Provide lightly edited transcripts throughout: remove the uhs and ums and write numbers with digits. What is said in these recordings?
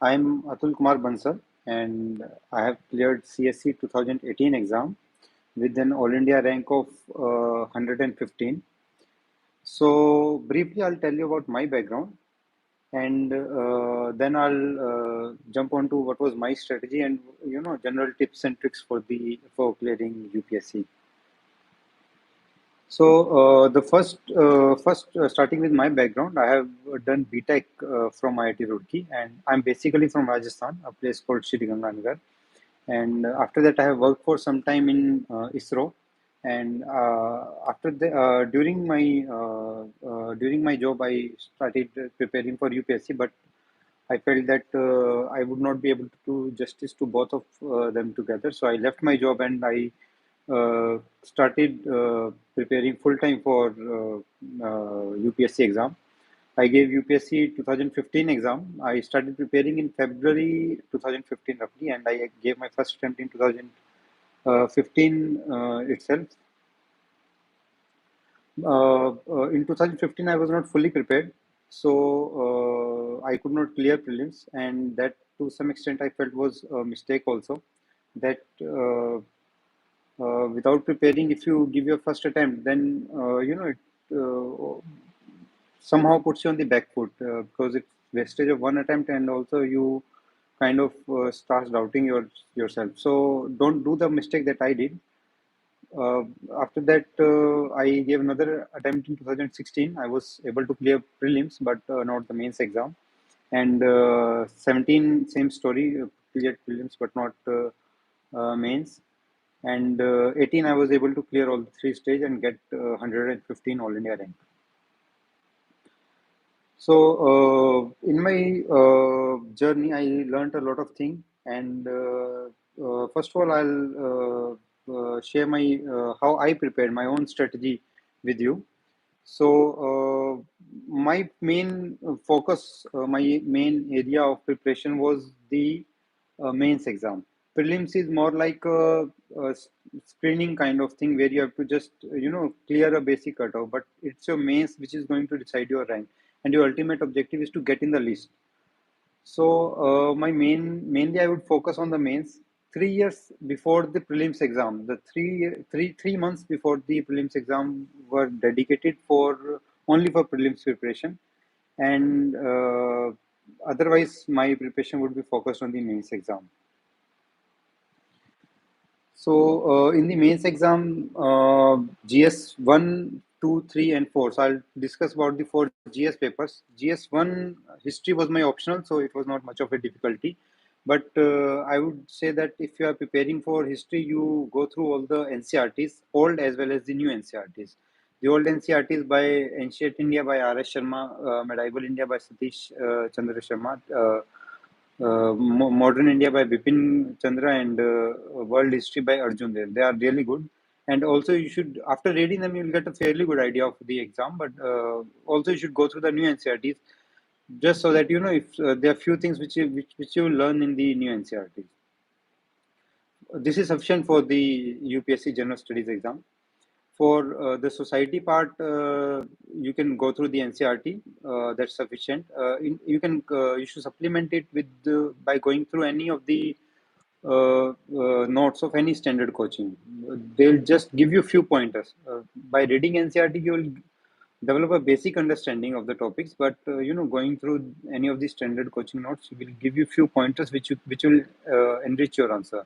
I'm Atul Kumar Bansal, and I have cleared CSE 2018 exam with an All India rank of 115. So, briefly, I'll tell you about my background, and then I'll jump on to what was my strategy and general tips and tricks for clearing UPSC. So the first starting with my background, I have done BTech from IIT Roorkee, and I'm basically from Rajasthan, a place called Shri Ganganagar. And after that, I have worked for some time in ISRO. And after the during my job, I started preparing for UPSC, but I felt that I would not be able to do justice to both of them together. So I left my job and I started preparing full time for UPSC exam. I gave UPSC 2015 exam. I started preparing in February 2015 roughly, and I gave my first attempt in 2015 itself. In 2015, I was not fully prepared, so I could not clear prelims, and that to some extent I felt was a mistake also. That without preparing, if you give your first attempt, then it somehow puts you on the back foot because it's wastage of one attempt, and also you kind of starts doubting yourself. So don't do the mistake that I did. uh, After that, I gave another attempt in 2016. I was able to clear prelims, but not the mains exam. And 17, same story, cleared prelims, but not mains. And 18, I was able to clear all the three stage and get 115 All India rank. So, in my journey, I learned a lot of things. And first of all, I'll share my how I prepared my own strategy with you. So, my main focus, my main area of preparation was the mains exam. Prelims is more like a screening kind of thing where you have to just clear a basic cutoff, but it's your mains which is going to decide your rank, and your ultimate objective is to get in the list. So my mainly I would focus on the mains. 3 years before the prelims exam, the three months before the prelims exam were dedicated for only for prelims preparation, and otherwise my preparation would be focused on the mains exam. So in the mains exam, GS 1, 2, 3, and 4. So I'll discuss about the four GS papers. GS 1 history was my optional, so it was not much of a difficulty. But I would say that if you are preparing for history, you go through all the NCRTs, old as well as the new NCRTs. The old NCRTs by Ancient India by R.S. Sharma, Medieval India by Satish Chandra Sharma, Modern India by Bipin Chandra, and World History by Arjun Dev. They are really good. And also, you should, after reading them, you'll get a fairly good idea of the exam. But also, you should go through the new NCRTs just so that you know if there are few things which you learn in the new NCRTs. This is sufficient for the UPSC General Studies exam. For the society part, you can go through the NCRT. That's sufficient. You should supplement it with by going through any of the notes of any standard coaching. They'll just give you few pointers. By reading NCRT, you'll develop a basic understanding of the topics. But going through any of the standard coaching notes will give you few pointers which will enrich your answer.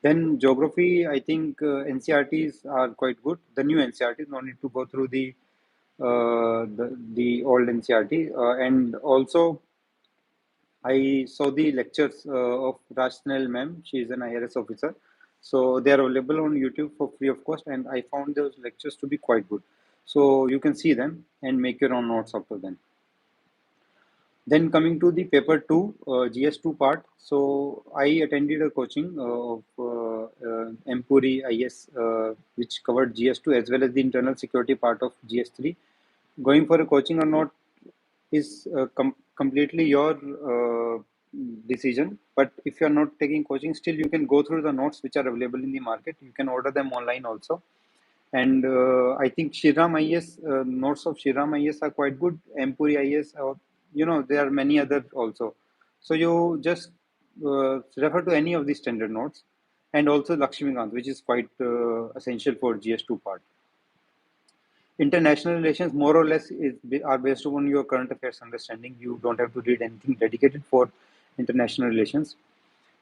Then geography, I think NCRTs are quite good. The new NCRTs, no need to go through the old NCRT. And also, I saw the lectures of Rajnal ma'am. She is an IRS officer. So they are available on YouTube for free of cost. And I found those lectures to be quite good. So you can see them and make your own notes after them. Then coming to the paper 2, GS2 part. So I attended a coaching of Empuri IS, which covered GS2 as well as the internal security part of GS3. Going for a coaching or not is completely your decision. But if you are not taking coaching, still you can go through the notes which are available in the market. You can order them online also. And I think Shriram IS, notes of Shriram IS are quite good. Empuri IS, there are many other also. So you just refer to any of the standard notes, and also Lakshmikant, which is quite essential for GS2 part. International relations more or less are based upon your current affairs understanding. You don't have to read anything dedicated for international relations.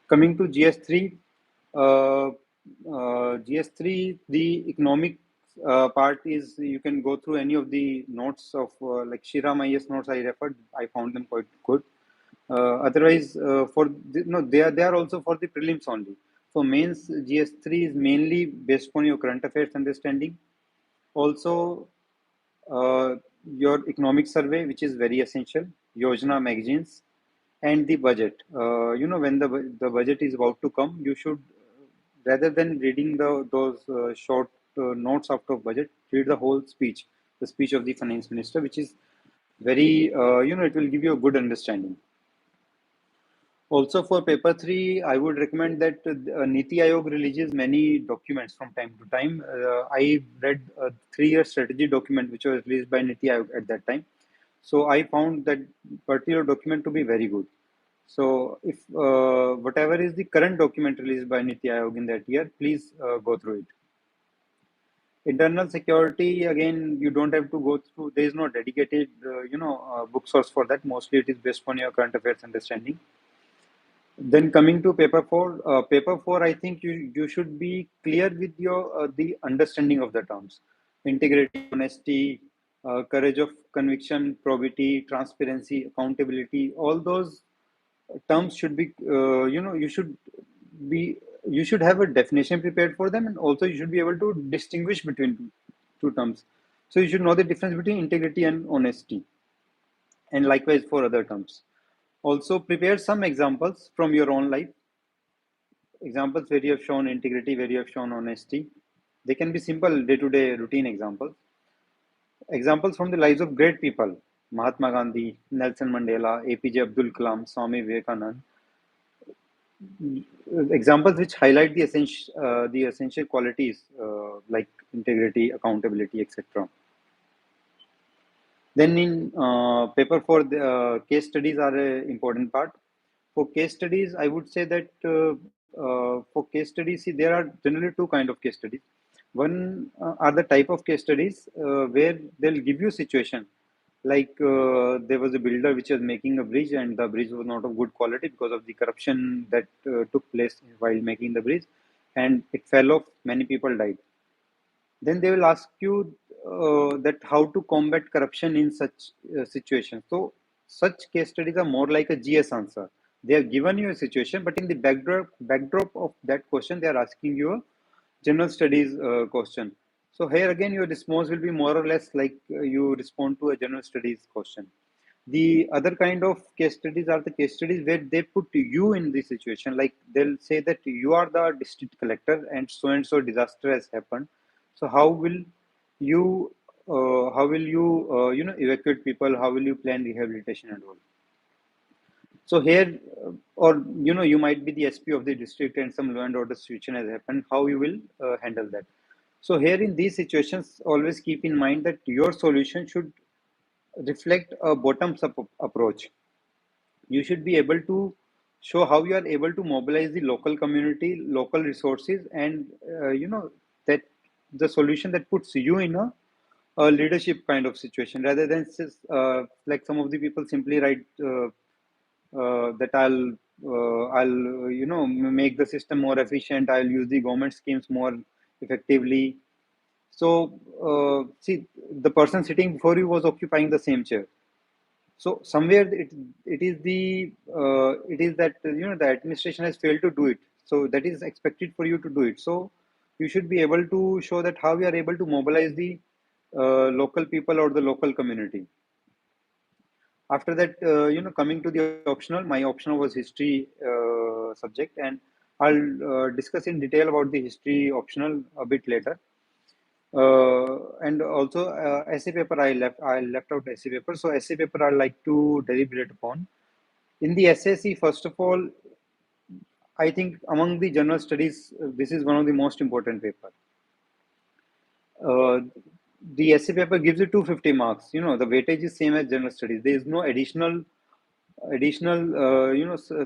Coming to GS3, the economic part is, you can go through any of the notes of like Shriram IS notes I referred. I found them quite good. Otherwise, no, they are also for the prelims only. For mains, GS3 is mainly based on your current affairs understanding. Also, uh, your economic survey, which is very essential, Yojana magazines, and the budget. When the budget is about to come, you should, rather than reading those short notes after budget, read the whole speech, the speech of the finance minister, which is very, it will give you a good understanding. Also, for paper three, I would recommend that Niti Aayog releases many documents from time to time. I read a 3-year strategy document which was released by Niti Aayog at that time. So I found that particular document to be very good. So if whatever is the current document released by Niti Aayog in that year, please go through it. Internal security, again, you don't have to go through. There is no dedicated, book source for that. Mostly, it is based on your current affairs understanding. Then coming to paper four, I think you should be clear with your the understanding of the terms: integrity, honesty, courage of conviction, probity, transparency, accountability. All those terms should be, be you should have a definition prepared for them, and also you should be able to distinguish between two terms. So you should know the difference between integrity and honesty, and likewise for other terms. Also, prepare some examples from your own life, examples where you have shown integrity, where you have shown honesty. They can be simple day-to-day routine examples. Examples from the lives of great people: Mahatma Gandhi, Nelson Mandela, APJ Abdul Kalam, Swami Vivekanand. Examples which highlight the essential qualities like integrity, accountability, etc. Then in paper for the case studies are an important part. For case studies, I would say that for case studies, see, there are generally two kind of case studies. One are the type of case studies where they'll give you situation like there was a builder which was making a bridge, and the bridge was not of good quality because of the corruption that took place while making the bridge, and it fell off. Many people died. Then they will ask you that how to combat corruption in such situations. So such case studies are more like a GS answer. They have given you a situation, but in the backdrop of that question, they are asking you a general studies question. So here again, your response will be more or less like you respond to a general studies question. The other kind of case studies are the case studies where they put you in the situation. Like they'll say that you are the district collector and so disaster has happened. So how will you evacuate people? How will you plan rehabilitation and all? So here, or you might be the SP of the district and some law and order situation has happened. How you will handle that? So here in these situations, always keep in mind that your solution should reflect a bottoms up approach. You should be able to show how you are able to mobilize the local community, local resources, and that the solution that puts you in a leadership kind of situation, rather than like some of the people simply write that I'll make the system more efficient. I'll use the government schemes more effectively. So see, the person sitting before you was occupying the same chair. So somewhere it is that the administration has failed to do it. So that is expected for you to do it. So you should be able to show that how you are able to mobilize the local people or the local community. After that, coming to the optional, my optional was history subject, and I'll discuss in detail about the history optional a bit later. And also essay paper, I left out essay paper. So essay paper I like to deliberate upon. In the SSC, first of all, I think among the general studies, this is one of the most important paper. Uh, the essay paper gives you 250 marks. The weightage is same as general studies. There is no additional additional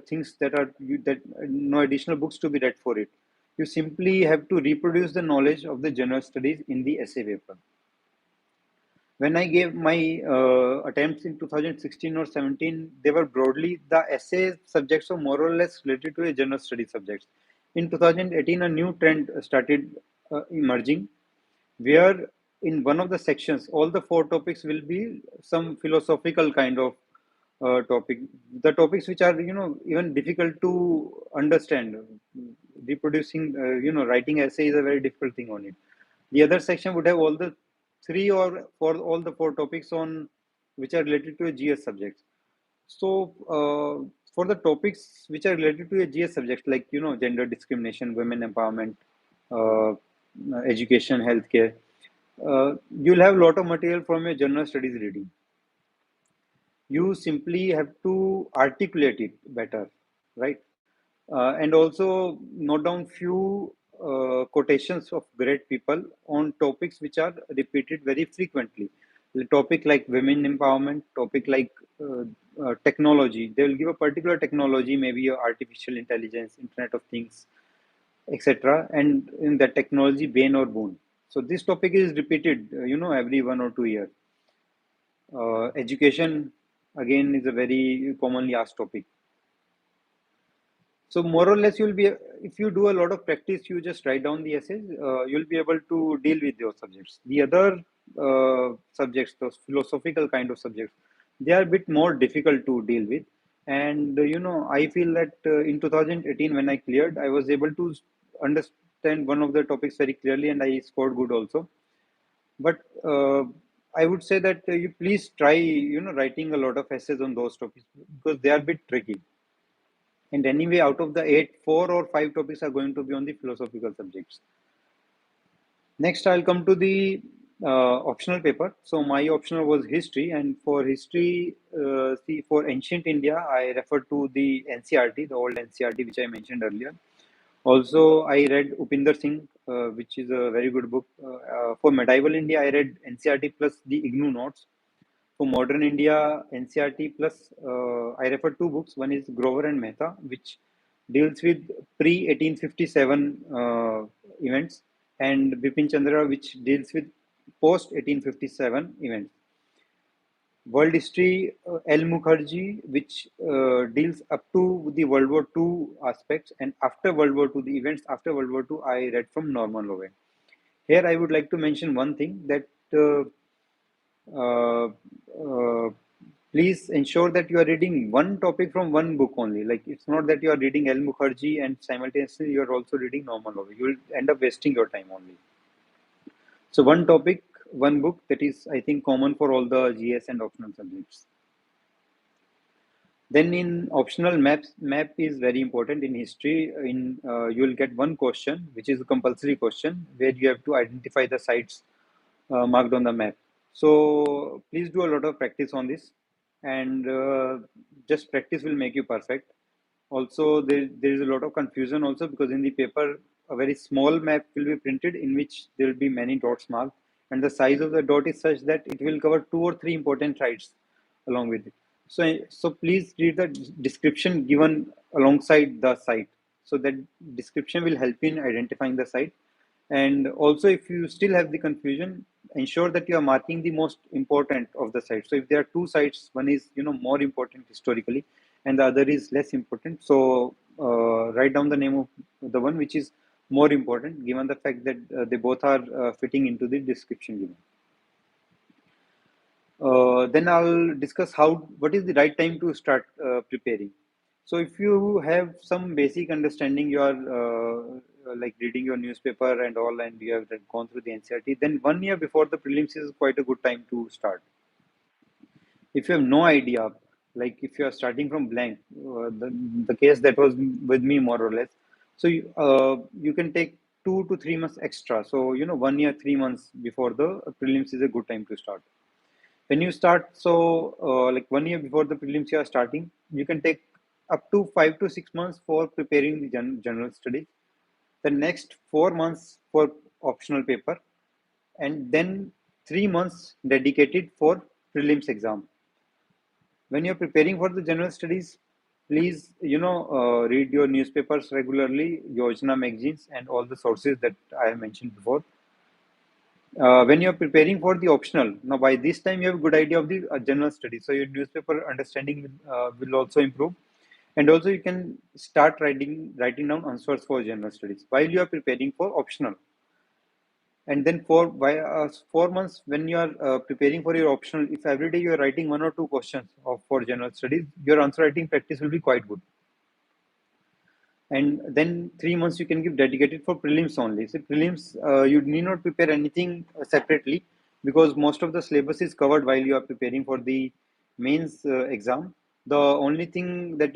things that are that no additional books to be read for it. You simply have to reproduce the knowledge of the general studies in the essay paper. When I gave my attempts in 2016 or 17, they were broadly the essay subjects were more or less related to a general study subjects. In 2018, a new trend started emerging, where in one of the sections, all the four topics will be some philosophical kind of topic. The topics which are even difficult to understand. Reproducing, writing essay is a very difficult thing on it. The other section would have all the three or for all the four topics on which are related to a GS subject. So for the topics which are related to a GS subject, like gender discrimination, women empowerment, uh, education, healthcare, you'll have a lot of material from your general studies reading. You simply have to articulate it better, right? And also note down few quotations of great people on topics which are repeated very frequently. The topic like women empowerment, topic like technology. They will give a particular technology, maybe artificial intelligence, Internet of Things, etc. And in that technology, bane or boon. So this topic is repeated, every 1 or 2 years. Education again is a very commonly asked topic. So more or less, you'll be if you do a lot of practice, you just write down the essays. You'll be able to deal with those subjects. The other subjects, those philosophical kind of subjects, they are a bit more difficult to deal with. And I feel that in 2018, when I cleared, I was able to understand one of the topics very clearly, and I scored good also. But I would say that you please try, writing a lot of essays on those topics because they are a bit tricky. And anyway, out of the eight, 4 or 5 topics are going to be on the philosophical subjects. Next, I'll come to the optional paper. So my optional was history, and for history, see, for ancient India, I refer to the NCERT, the old NCERT, which I mentioned earlier. Also, I read Upinder Singh, which is a very good book. For medieval India, I read NCERT plus the IGNU notes. For modern India, NCERT plus I refer two books. One is Grover and Mehta, which deals with pre 1857 events, and Bipin Chandra, which deals with post 1857 events. World History, L. Mukherjee, which deals up to the World War II aspects, and after World War II, the events after World War II, I read from Norman Loewe. Here, I would like to mention one thing that uh, uh, please ensure that you are reading one topic from one book only. Like it's not that you are reading L. Mukherjee and simultaneously you are also reading Norman Loewe. You will end up wasting your time only. So one topic, one book, that is, I think, common for all the GS and optional subjects. Then in optional map is very important in history. In you will get one question, which is a compulsory question, where you have to identify the sites marked on the map. So please do a lot of practice on this, and just practice will make you perfect. Also, there is a lot of confusion also because in the paper a very small map will be printed in which there will be many dots marked, and the size of the dot is such that it will cover 2 or 3 important sites along with it. So please read the description given alongside the site. So that description will help in identifying the site. And also, if you still have the confusion, ensure that you are marking the most important of the sites. So if there are two sites, one is more important historically, and the other is less important. So write down the name of the one which is more important, given the fact that they both are fitting into the description given. Then I'll discuss what is the right time to start preparing. So if you have some basic understanding, you are like reading your newspaper and all, and you have gone through the NCERT, then 1 year before the prelims is quite a good time to start. If you have no idea, like if you are starting from blank, the case that was with me more or less, so you can take 2 to 3 months extra. So 1 year, 3 months before the prelims is a good time to start. When you start, so like 1 year before the prelims you are starting, you can take up to 5 to 6 months for preparing the general studies, the next 4 months for optional paper, and then 3 months dedicated for prelims exam. When you're preparing for the general studies, please, read your newspapers regularly, Yojana magazines, and all the sources that I have mentioned before. When you're preparing for the optional, now by this time you have a good idea of the general studies, so your newspaper understanding will also improve, and also you can start writing down answers for general studies while you are preparing for optional. And then for 4 months, when you are preparing for your optional, if every day you are writing one or two questions for general studies, your answer writing practice will be quite good. And then 3 months you can give dedicated for prelims only. So prelims, you need not prepare anything separately, because most of the syllabus is covered while you are preparing for the mains exam. The only thing that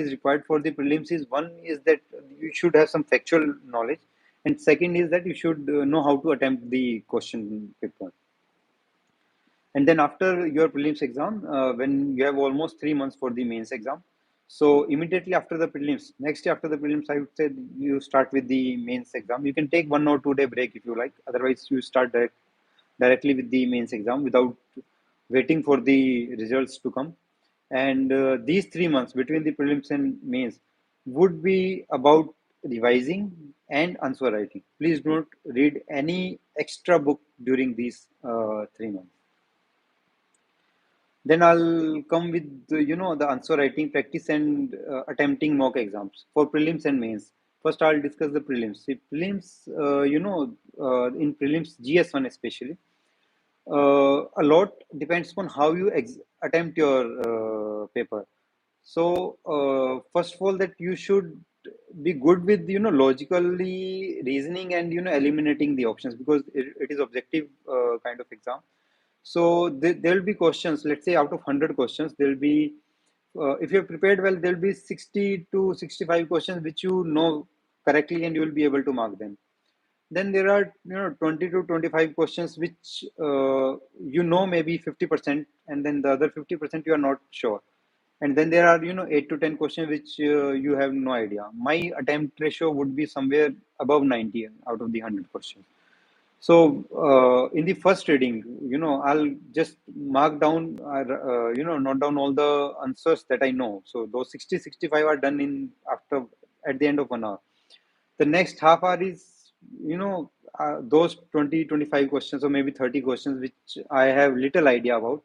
is required for the prelims is, one is that you should have some factual knowledge, and second is that you should know how to attempt the question paper. And then after your prelims exam, when you have almost 3 months for the mains exam, so immediately after the prelims, next day after the prelims, I would say you start with the mains exam. You can take 1 or 2 day break if you like. Otherwise, you start directly with the mains exam without waiting for the results to come. And these 3 months between the prelims and mains would be about revising and answer writing. Please don't read any extra book during these 3 months. Then I'll come with the answer writing practice and attempting mock exams for prelims and mains. First, I'll discuss the prelims. See, prelims, in prelims GS1 especially, a lot depends upon how you attempt your paper. So first of all, that you should be good with logically reasoning and eliminating the options, because it is objective kind of exam. So there will be questions. Let's say out of 100 questions, there will be, if you're prepared well, there will be 60 to 65 questions which you know correctly, and you will be able to mark them. Then there are 20 to 25 questions which maybe 50%, and then the other 50% you are not sure. And then there are 8 to 10 questions which you have no idea. My attempt ratio would be somewhere above 90 out of the 100 questions. So in the first reading, I'll just mark down, note down all the answers that I know. So those 60, 65 are done at the end of 1 hour. The next half hour is, those 20, 25 questions or maybe 30 questions which I have little idea about.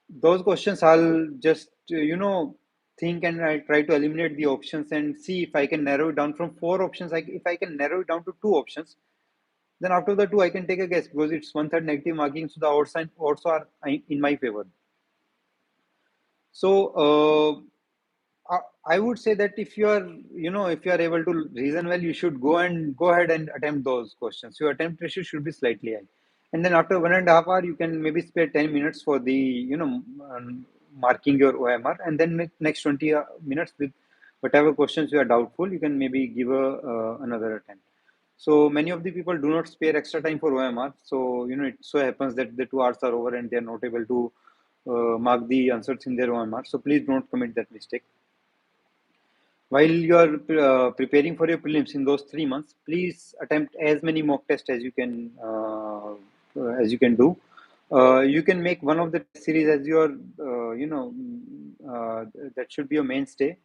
Those questions I'll just, think, and I'll try to eliminate the options and see if I can narrow it down from 4 options. If I can narrow it down to 2 options, then after the two, I can take a guess, because it's 1/3 negative marking, so the odds are in my favor. So I would say that if you are, if you are able to reason well, you should go ahead and attempt those questions. Your attempt ratio should be slightly high, and then after 1.5 hours, you can maybe spare 10 minutes for the marking your OMR, and then next 20 minutes with whatever questions you are doubtful, you can maybe give another attempt. So many of the people do not spare extra time for OMR. So it so happens that the 2 hours are over and they are not able to mark the answers in their OMR. So please don't commit that mistake. While you are preparing for your prelims in those 3 months, please attempt as many mock tests as you can do. You can make one of the test series as your, that should be your mainstay.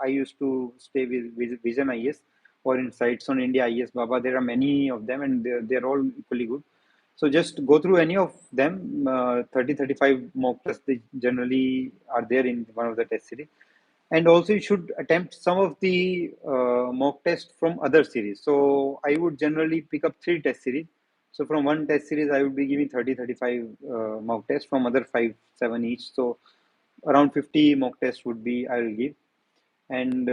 I used to stay with Vision IS or in Sites on India IS Baba. There are many of them, and they're all equally good. So just go through any of them. 30, 35 mock tests, they generally are there in one of the test series. And also you should attempt some of the mock tests from other series. So I would generally pick up 3 test series. So from one test series, I would be giving 30, 35 mock tests, from other 5, 7 each. So around 50 mock tests would be I will give. And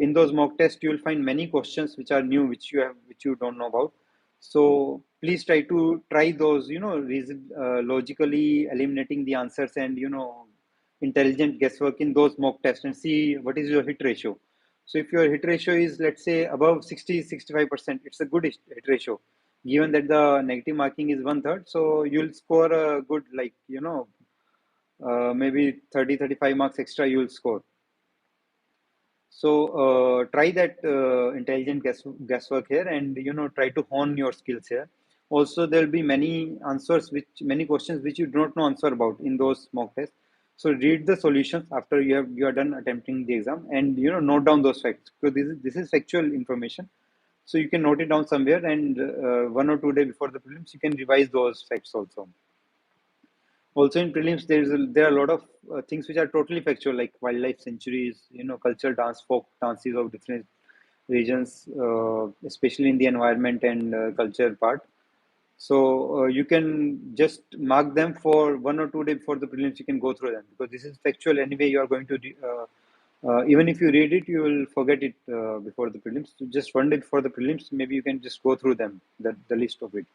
in those mock tests, you will find many questions which are new, which you don't know about. So please try those, logically eliminating the answers and intelligent guesswork in those mock tests, and see what is your hit ratio. So if your hit ratio is, let's say, above 60, 65%, it's a good hit ratio. Given that the negative marking is 1/3, so you'll score a good, like, maybe 30, 35 marks extra you'll score. So try that intelligent guesswork here, and try to hone your skills here. Also, there will be many questions which you do not know answer about in those mock tests. So read the solutions after you are done attempting the exam, and note down those facts, because this is factual information. So you can note it down somewhere, and 1 or 2 days before the prelims, you can revise those facts also. Also in prelims, there are a lot of things which are totally factual, like wildlife sanctuaries, cultural dance, folk dances of different regions, especially in the environment and culture part. So you can just mark them for 1 or 2 days before the prelims. You can go through them, because this is factual anyway. You are going to even if you read it, you will forget it before the prelims. So just 1 day before the prelims, maybe you can just go through them, the list of it.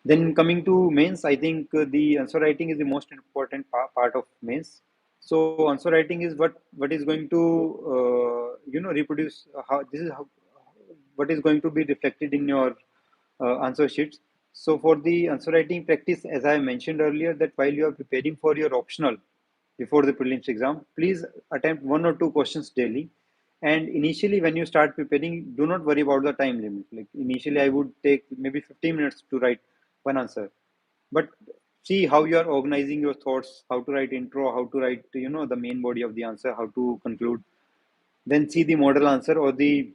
Then coming to mains, I think the answer writing is the most important part of mains. So answer writing is what is going to reproduce how this is how what is going to be reflected in your answer sheets. So for the answer writing practice, as I mentioned earlier, that while you are preparing for your optional before the prelims exam, please attempt 1 or 2 questions daily. And initially, when you start preparing, do not worry about the time limit. Like initially, I would take maybe 15 minutes to write one answer, but see how you are organizing your thoughts, how to write intro, how to write the main body of the answer, how to conclude. Then see the model answer or the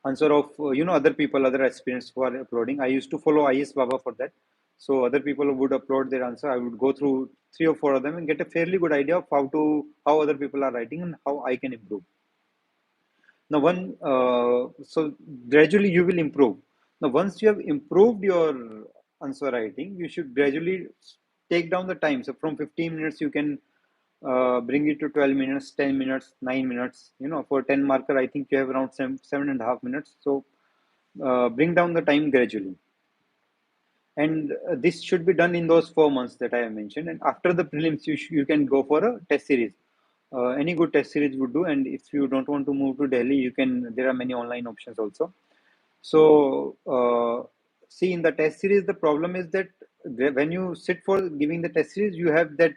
answer of other people, other aspirants who are uploading. I used to follow is Baba for that. So other people would upload their answer, I would go through 3 or 4 of them and get a fairly good idea of how other people are writing and how I can improve. Now so gradually you will improve. Now once you have improved your answer writing, you should gradually take down the time. So from 15 minutes you can bring it to 12 minutes, 10 minutes, 9 minutes. For 10 marker, I think you have around 7.5 minutes. So bring down the time gradually. And this should be done in those 4 months that I have mentioned. And after the prelims, you can go for a test series. Any good test series would do. And if you don't want to move to Delhi, there are many online options also. So, see, in the test series, the problem is that when you sit for giving the test series, you have that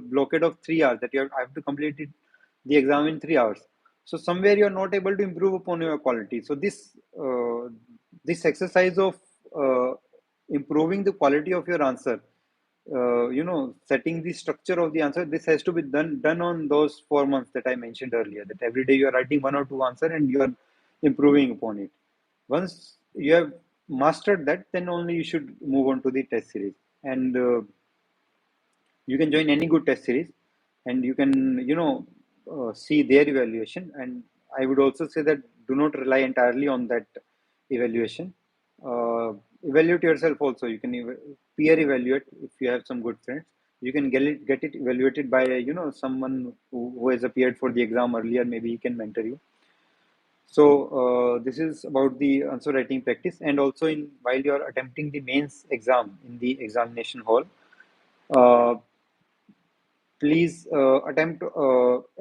blockade of 3 hours that I have to complete the exam in 3 hours. So somewhere you are not able to improve upon your quality. So this exercise of uh, improving the quality of your answer, setting the structure of the answer, this has to be done on those 4 months that I mentioned earlier. That every day you are writing 1 or 2 answer and you are improving upon it. Once you have mastered that, then only you should move on to the test series. And you can join any good test series, and you can see their evaluation. And I would also say that do not rely entirely on that evaluation. Evaluate yourself also. You can peer evaluate if you have some good friends. You can get it evaluated by someone who has appeared for the exam earlier. Maybe he can mentor you. So this is about the answer writing practice. And also, in while you are attempting the mains exam in the examination hall, uh, please attempt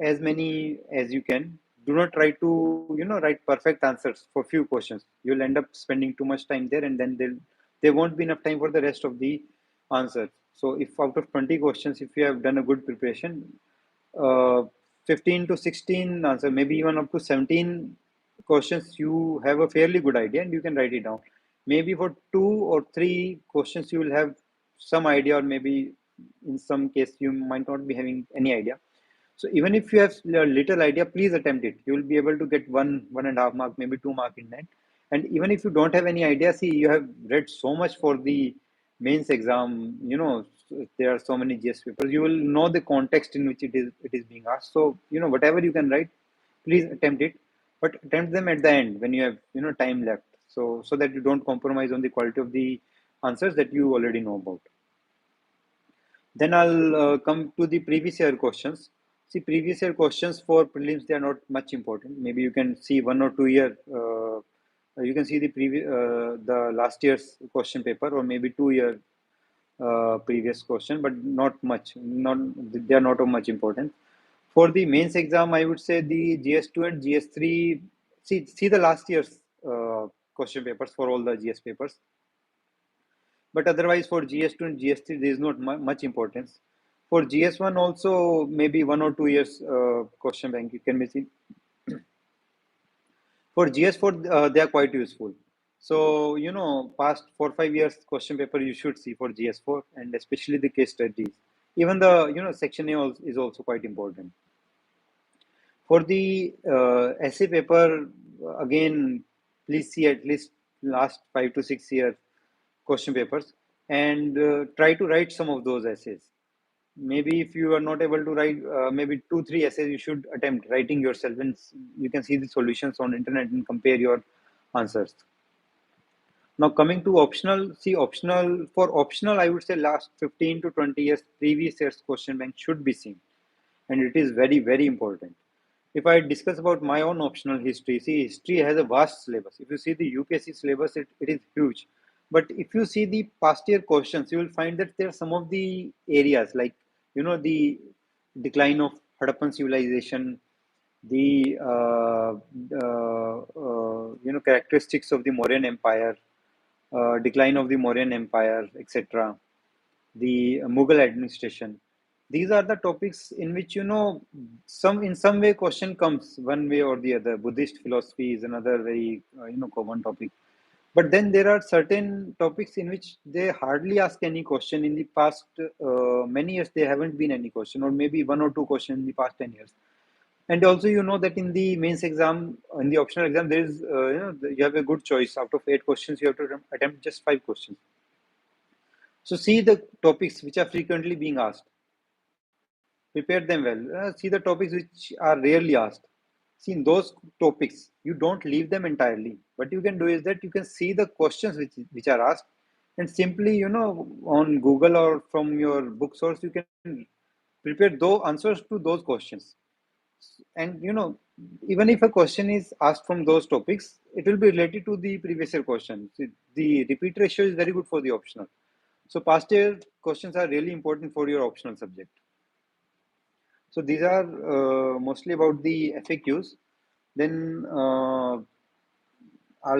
as many as you can. Do not try to write perfect answers for few questions. You'll end up spending too much time there, and then there won't be enough time for the rest of the answers. So if out of 20 questions, if you have done a good preparation, uh, 15 to 16 answer, maybe even up to 17 questions, you have a fairly good idea and you can write it down. Maybe for 2 or 3 questions, you will have some idea, or maybe in some case, you might not be having any idea. So even if you have a little idea, please attempt it. You will be able to get 1.5 mark, maybe 2 mark in that. And even if you don't have any idea, see, you have read so much for the mains exam. There are so many GS papers. You will know the context in which it is being asked. So whatever you can write, please attempt it, but attempt them at the end when you have time left. So that you don't compromise on the quality of the answers that you already know about. Then I'll come to the previous year questions. See, previous year questions for prelims, they are not much important. Maybe you can see 1 or 2 year. You can see the last year's question paper, or maybe 2 year previous question, but not much. Not They are not of much importance. For the mains exam, I would say the GS2 and GS3. See the last year's question papers for all the GS papers. But otherwise, for GS2 and GS3, there is not much importance. For GS1 also, maybe 1 or 2 years question bank you can be seen. For GS4, they are quite useful. So, past 4 5 years question paper you should see for GS4, and especially the case studies. Even the, section A is also quite important. For the essay paper, again, please see at least last 5 to 6 years question papers, and try to write some of those essays. Maybe if you are not able to write, maybe 2 3 essays you should attempt writing yourself, and you can see the solutions on internet and compare your answers. Now coming to optional, see optional, for optional I would say last 15 to 20 years previous year's question bank should be seen, and it is very very important. If I discuss about my own optional history, see history has a vast syllabus. If you see the UPSC syllabus, it is huge. But if you see the past year questions, you will find that there are some of the areas like the decline of Harappan civilization, the characteristics of the Mauryan Empire, decline of the Mauryan Empire, etc., the Mughal administration. These are the topics in which some in some way question comes one way or the other. Buddhist philosophy is another very common topic. But then there are certain topics in which they hardly ask any question. In the past many years, there haven't been any question, or maybe 1 or 2 questions in the past 10 years. And also, that in the mains exam, in the optional exam, there is you have a good choice. Out of 8 questions, you have to attempt just 5 questions. So see the topics which are frequently being asked. Prepare them well. See the topics which are rarely asked. See in those topics, you don't leave them entirely. What you can do is that you can see the questions which are asked, and simply on Google or from your book source you can prepare those answers to those questions. And even if a question is asked from those topics, it will be related to the previous year question. The repeat ratio is very good for the optional. So past year questions are really important for your optional subject. So these are mostly about the FAQs. Then I'll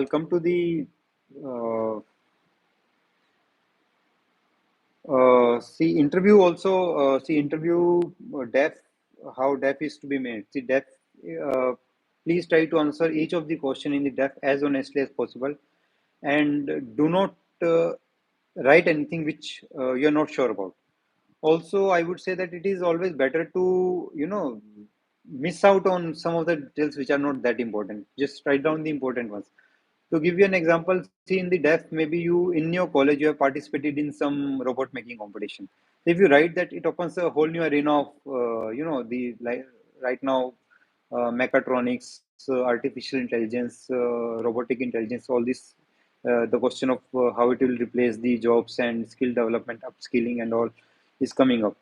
come to the uh, see interview also. See interview def, how def is to be made. See def. Uh, Please try to answer each of the question in the def as honestly as possible, and do not write anything which you're not sure about. Also, I would say that it is always better to miss out on some of the details which are not that important. Just write down the important ones. To give you an example, see in the def, maybe you in your college you have participated in some robot making competition. If you write that, it opens a whole new arena of the like right now mechatronics, artificial intelligence, robotic intelligence, all this. The question of how it will replace the jobs and skill development, upskilling, and all is coming up.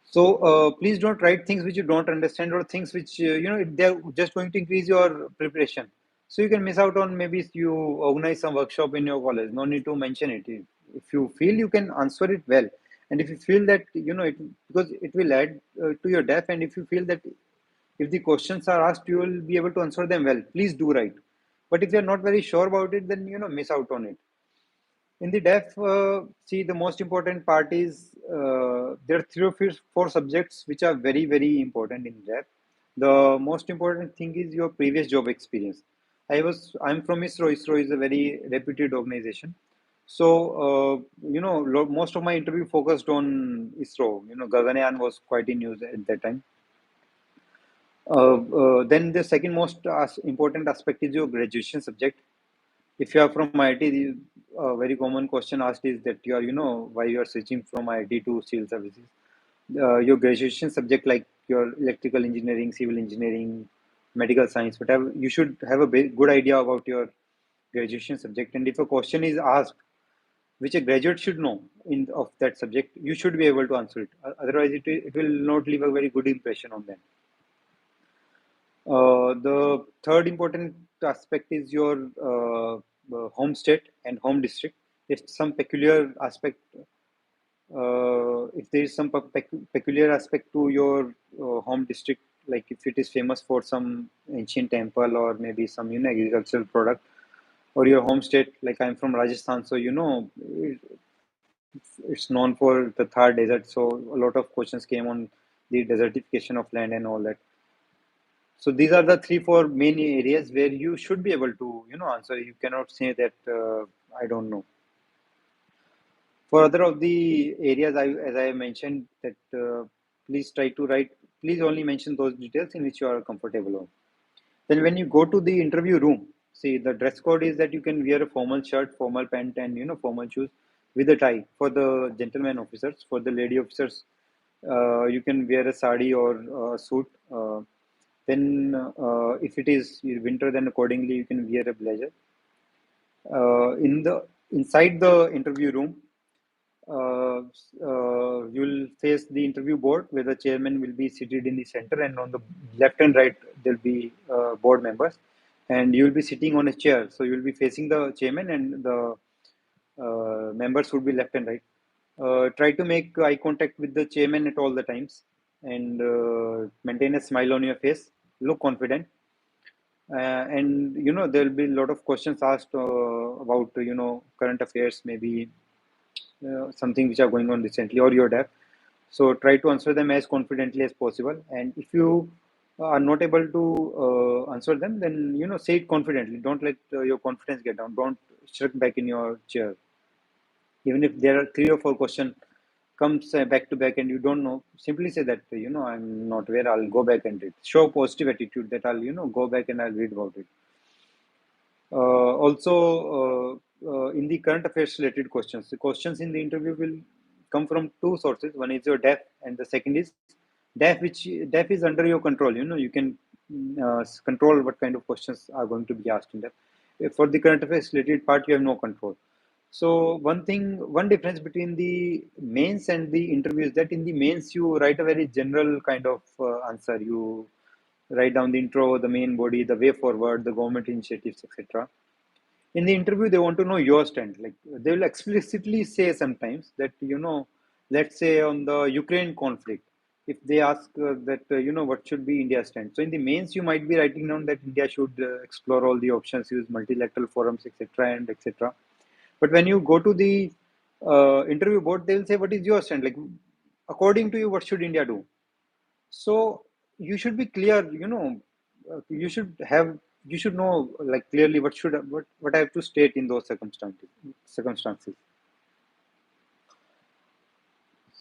So please don't write things which you don't understand, or things which they're just going to increase your preparation. So you can miss out on, maybe if you organize some workshop in your college. No need to mention it. If you feel you can answer it well, and if you feel that it, because it will add to your depth, and if you feel that if the questions are asked, you will be able to answer them well. Please do write. But if you're not very sure about it, then miss out on it. In the def, see the most important part is there are 3 or 4 subjects which are very very important in def. The most important thing is your previous job experience. I'm from ISRO. ISRO is a very reputed organization. So most of my interview focused on ISRO. Gaganyaan was quite in news at that time. Then the second most important aspect is your graduation subject. If you are from IIT, the very common question asked is that why you are switching from IIT to civil services. Your graduation subject, like your electrical engineering, civil engineering, medical science, whatever, you should have a good idea about your graduation subject. And if a question is asked, which a graduate should know in of that subject, you should be able to answer it. Otherwise, it will not leave a very good impression on them. The third important aspect is your home state and home district. If some peculiar aspect, if there is some peculiar aspect to your home district, like if it is famous for some ancient temple or maybe some agricultural product, or your home state, like I'm from Rajasthan, so it's known for the Thar desert. So a lot of questions came on the desertification of land and all that. So these are the 3-4 main areas where you should be able to answer. You cannot say that I don't know. For other of the areas, as I mentioned, that please try to write. Please only mention those details in which you are comfortable on. Then when you go to the interview room, see, the dress code is that you can wear a formal shirt, formal pant, and formal shoes with a tie for the gentleman officers. For the lady officers, you can wear a sari or a suit. Then, if it is winter, then accordingly you can wear a blazer. In the inside the interview room, uh, you'll face the interview board where the chairman will be seated in the center, and on the left and right there'll be board members, and you'll be sitting on a chair. So you'll be facing the chairman, and the members would be left and right. Try to make eye contact with the chairman at all the times, and maintain a smile on your face. Look confident, and there'll be a lot of questions asked about current affairs, maybe something which are going on recently, or your debt. So try to answer them as confidently as possible. And if you are not able to answer them, then say it confidently. Don't let your confidence get down. Don't shrink back in your chair. Even if there are 3 or 4 questions comes back to back and you don't know, simply say that I'm not aware. I'll go back and read. Show positive attitude that I'll go back and I'll read about it. Also, in the current affairs related questions, the questions in the interview will come from 2 sources. One is your DEF, and the second is DEF, which DEF is under your control. You can control what kind of questions are going to be asked in DEF. For the current affairs related part, you have no control. So one difference between the mains and the interview is that in the mains you write a very general kind of answer. You write down the intro, the main body, the way forward, the government initiatives, etc. In the interview, they want to know your stand. Like they will explicitly say sometimes that let's say on the Ukraine conflict, if they ask that what should be India's stand. So in the mains, you might be writing down that India should explore all the options, use multilateral forums, etc. and etc. But when you go to the interview board, they will say, what is your stand? Like, according to you, what should India do? So you should be clear, you should have, you should know like clearly what I have to state in those circumstances.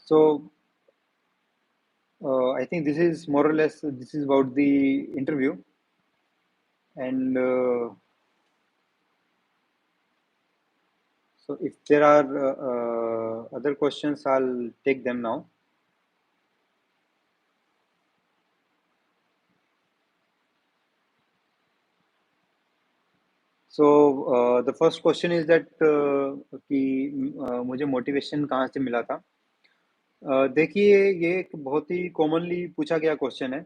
So I think this is more or less, this is about the interview. And so if there are other questions, I'll take them now. So the first question is that कि मुझे motivation कहाँ से मिला था? देखिए, ये एक बहुत ही कॉमनली पूछा गया क्वेश्चन है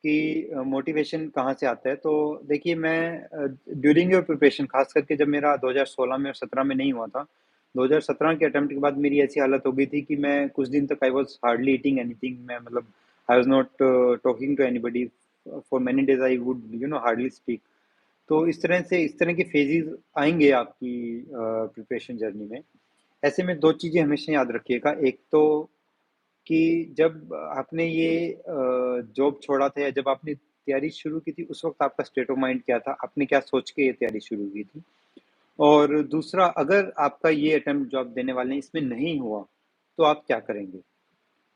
कि मोटिवेशन कहाँ से आता है। तो देखिए, मैं ड्यूरिंग योर प्रिपरेशन, खास करके जब मेरा 2016 में और 17 में नहीं हुआ था, 2017 के अटेम्प्ट के बाद मेरी ऐसी हालत हो गई थी कि मैं कुछ दिन तक I was hardly eating anything. मैं मतलब I was not talking to anybody for many days. I would hardly speak. तो इस तरह के फेजेस आएंगे आपकी प्रिपरेशन जर्नी में। ऐसे में 2 चीज़ें हमेशा याद रखिएगा। एक तो कि जब आपने ये जॉब छोड़ा था या जब आपने तैयारी शुरू की थी, उस वक्त आपका स्टेट ऑफ माइंड क्या था, आपने क्या सोच के ये तैयारी शुरू की थी। और दूसरा, अगर आपका ये अटेम्प्ट जो आप देने वाले हैं इसमें नहीं हुआ, तो आप क्या करेंगे।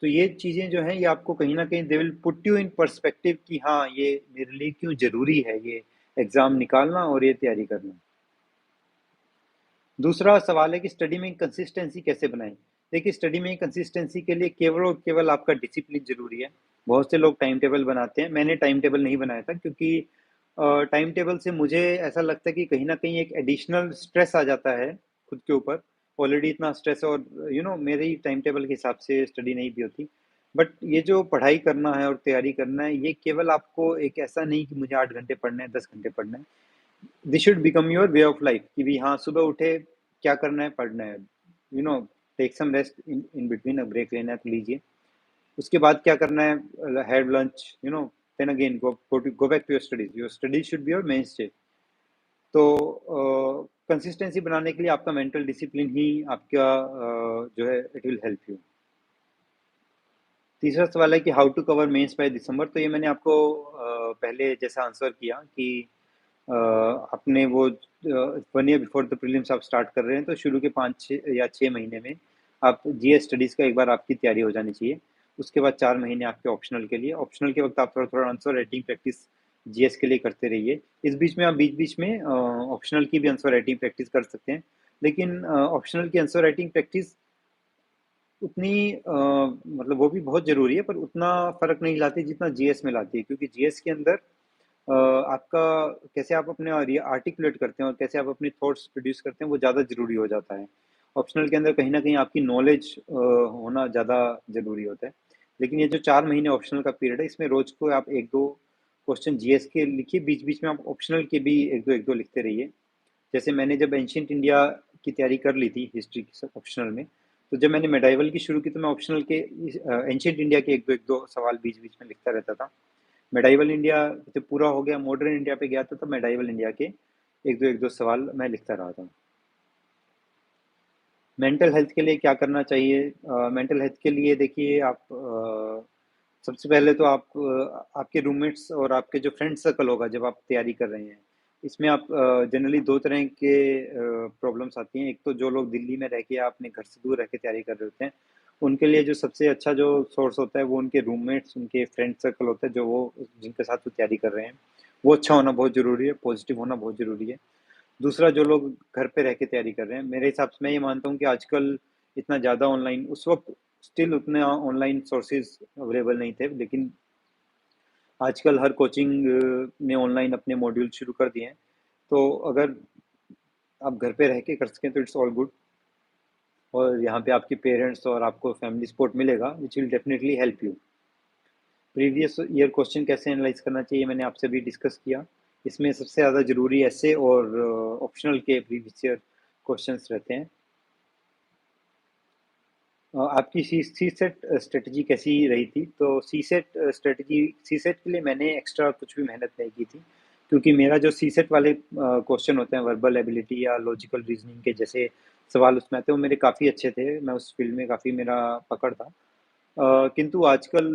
तो ये चीज़ें जो हैं, ये आपको कहीं ना कहीं they will put you in perspective कि हाँ, ये मेरे लिए क्यों ज़रूरी है ये एग्ज़ाम निकालना और ये तैयारी करना। दूसरा सवाल है कि स्टडी में कंसिस्टेंसी कैसे बनाएं। देखिए, स्टडी में कंसिस्टेंसी के लिए केवल और केवल आपका डिसिप्लिन जरूरी है। बहुत से लोग टाइम टेबल बनाते हैं, मैंने टाइम टेबल नहीं बनाया था, क्योंकि टाइम टेबल से मुझे ऐसा लगता है कि कहीं ना कहीं एक एडिशनल स्ट्रेस आ जाता है खुद के ऊपर। ऑलरेडी इतना स्ट्रेस, और मेरी टाइम टेबल के हिसाब से स्टडी नहीं भी होती। बट ये जो पढ़ाई करना है और तैयारी करना है, ये केवल आपको एक ऐसा नहीं कि मुझे 8 घंटे पढ़ना है, 10 घंटे पढ़ना है। This should become your way of life कि भी हाँ, सुबह उठे, क्या करना है, पढ़ना है, take some rest in between, break लेना है तो लीजिए। उसके बाद क्या करना है, have lunch, then again go back to your studies should be your mainstay. तो कंसिस्टेंसी बनाने के लिए आपका मेंटल डिसिप्लिन ही आपका जो है, इट विल हेल्प यू। तीसरा सवाल है कि how to cover mains by December. तो ये मैंने आपको पहले जैसा आंसर किया कि आपने वो 1 ईयर बिफोर द प्रीलिम्स आप स्टार्ट कर रहे हैं, तो शुरू के 5 या 6 महीने में आप जीएस स्टडीज़ का एक बार आपकी तैयारी हो जानी चाहिए। उसके बाद 4 महीने आपके ऑप्शनल के लिए। ऑप्शनल के वक्त आप थोड़ा-थोड़ा आंसर राइटिंग प्रैक्टिस जीएस के लिए करते रहिए। इस बीच में आप बीच-बीच में ऑप्शनल की भी आंसर राइटिंग प्रैक्टिस कर सकते हैं। लेकिन ऑप्शनल की आंसर राइटिंग प्रैक्टिस उतनी मतलब वो भी बहुत ज़रूरी है, पर उतना फ़र्क नहीं लाती जितना जीएस में लाती है, क्योंकि जीएस के अंदर आपका कैसे आप अपने आर्टिकुलेट करते हैं और कैसे आप अपने थॉट्स प्रोड्यूस करते हैं, वो ज़्यादा ज़रूरी हो जाता है। ऑप्शनल के अंदर कहीं न कहीं आपकी नॉलेज होना ज़्यादा ज़रूरी होता है। लेकिन ये जो 4 महीने ऑप्शनल का पीरियड है, इसमें रोज़ को आप 1-2 क्वेश्चन जीएस के लिखिए, बीच-बीच में आप ऑप्शनल के भी 1-2 लिखते रहिए। जैसे मैंने जब एंशिएंट इंडिया की तैयारी कर ली थी हिस्ट्री की ऑप्शनल में, तो जब मैंने मेडाइवल की शुरू की तो मैं ऑप्शनल के एंशिएंट इंडिया के 1-2 सवाल बीच-बीच में लिखता रहता था। मेडाइवल इंडिया जब पूरा हो गया, मॉडर्न इंडिया पे गया था, तब मेडाइवल इंडिया के 1-2 सवाल मैं लिखता रहा था। मेंटल हेल्थ के लिए क्या करना चाहिए? मेंटल हेल्थ के लिए देखिए आप सबसे पहले तो आप आपके रूममेट्स और आपके जो फ्रेंड सर्कल होगा जब आप तैयारी कर रहे हैं, इसमें आप जनरली 2 तरह के प्रॉब्लम्स आती हैं। एक तो जो लोग दिल्ली में रह के या अपने घर से दूर रह के तैयारी कर रहे होते हैं, उनके लिए जो सबसे अच्छा जो सोर्स होता है वो उनके रूममेट्स, उनके फ्रेंड सर्कल होता है, जो वो जिनके साथ वो तैयारी कर रहे हैं। वो अच्छा होना बहुत ज़रूरी है, पॉजिटिव होना बहुत ज़रूरी है। दूसरा, जो लोग घर पे रह के तैयारी कर रहे हैं, मेरे हिसाब से मैं ये मानता हूँ कि आजकल इतना ज़्यादा ऑनलाइन, उस वक़्त स्टिल उतने ऑनलाइन सोर्सेज़ अवेलेबल नहीं थे, लेकिन आजकल हर कोचिंग ने ऑनलाइन अपने मॉड्यूल शुरू कर दिए हैं। तो अगर आप घर पे रह के कर सकें तो इट्स ऑल गुड, और यहाँ पे आपके पेरेंट्स और आपको फैमिली सपोर्ट मिलेगा, which will definitely help you. Previous year question कैसे एनालाइज करना चाहिए, मैंने आपसे भी डिस्कस किया। इसमें सबसे ज़्यादा ज़रूरी ऐसे और ऑप्शनल के प्रीवियस ईयर क्वेश्चंस रहते हैं। आपकी सी सेट स्ट्रेटजी कैसी रही थी? तो सी सेट स्ट्रेटजी, सी सेट के लिए मैंने एक्स्ट्रा कुछ भी मेहनत नहीं की थी, क्योंकि मेरा जो सी सेट वाले क्वेश्चन होते हैं, वर्बल एबिलिटी या लॉजिकल रीजनिंग के जैसे सवाल उसमें आते हैं, वो मेरे काफ़ी अच्छे थे। मैं उस फील्ड में काफ़ी मेरा पकड़ था। किंतु आजकल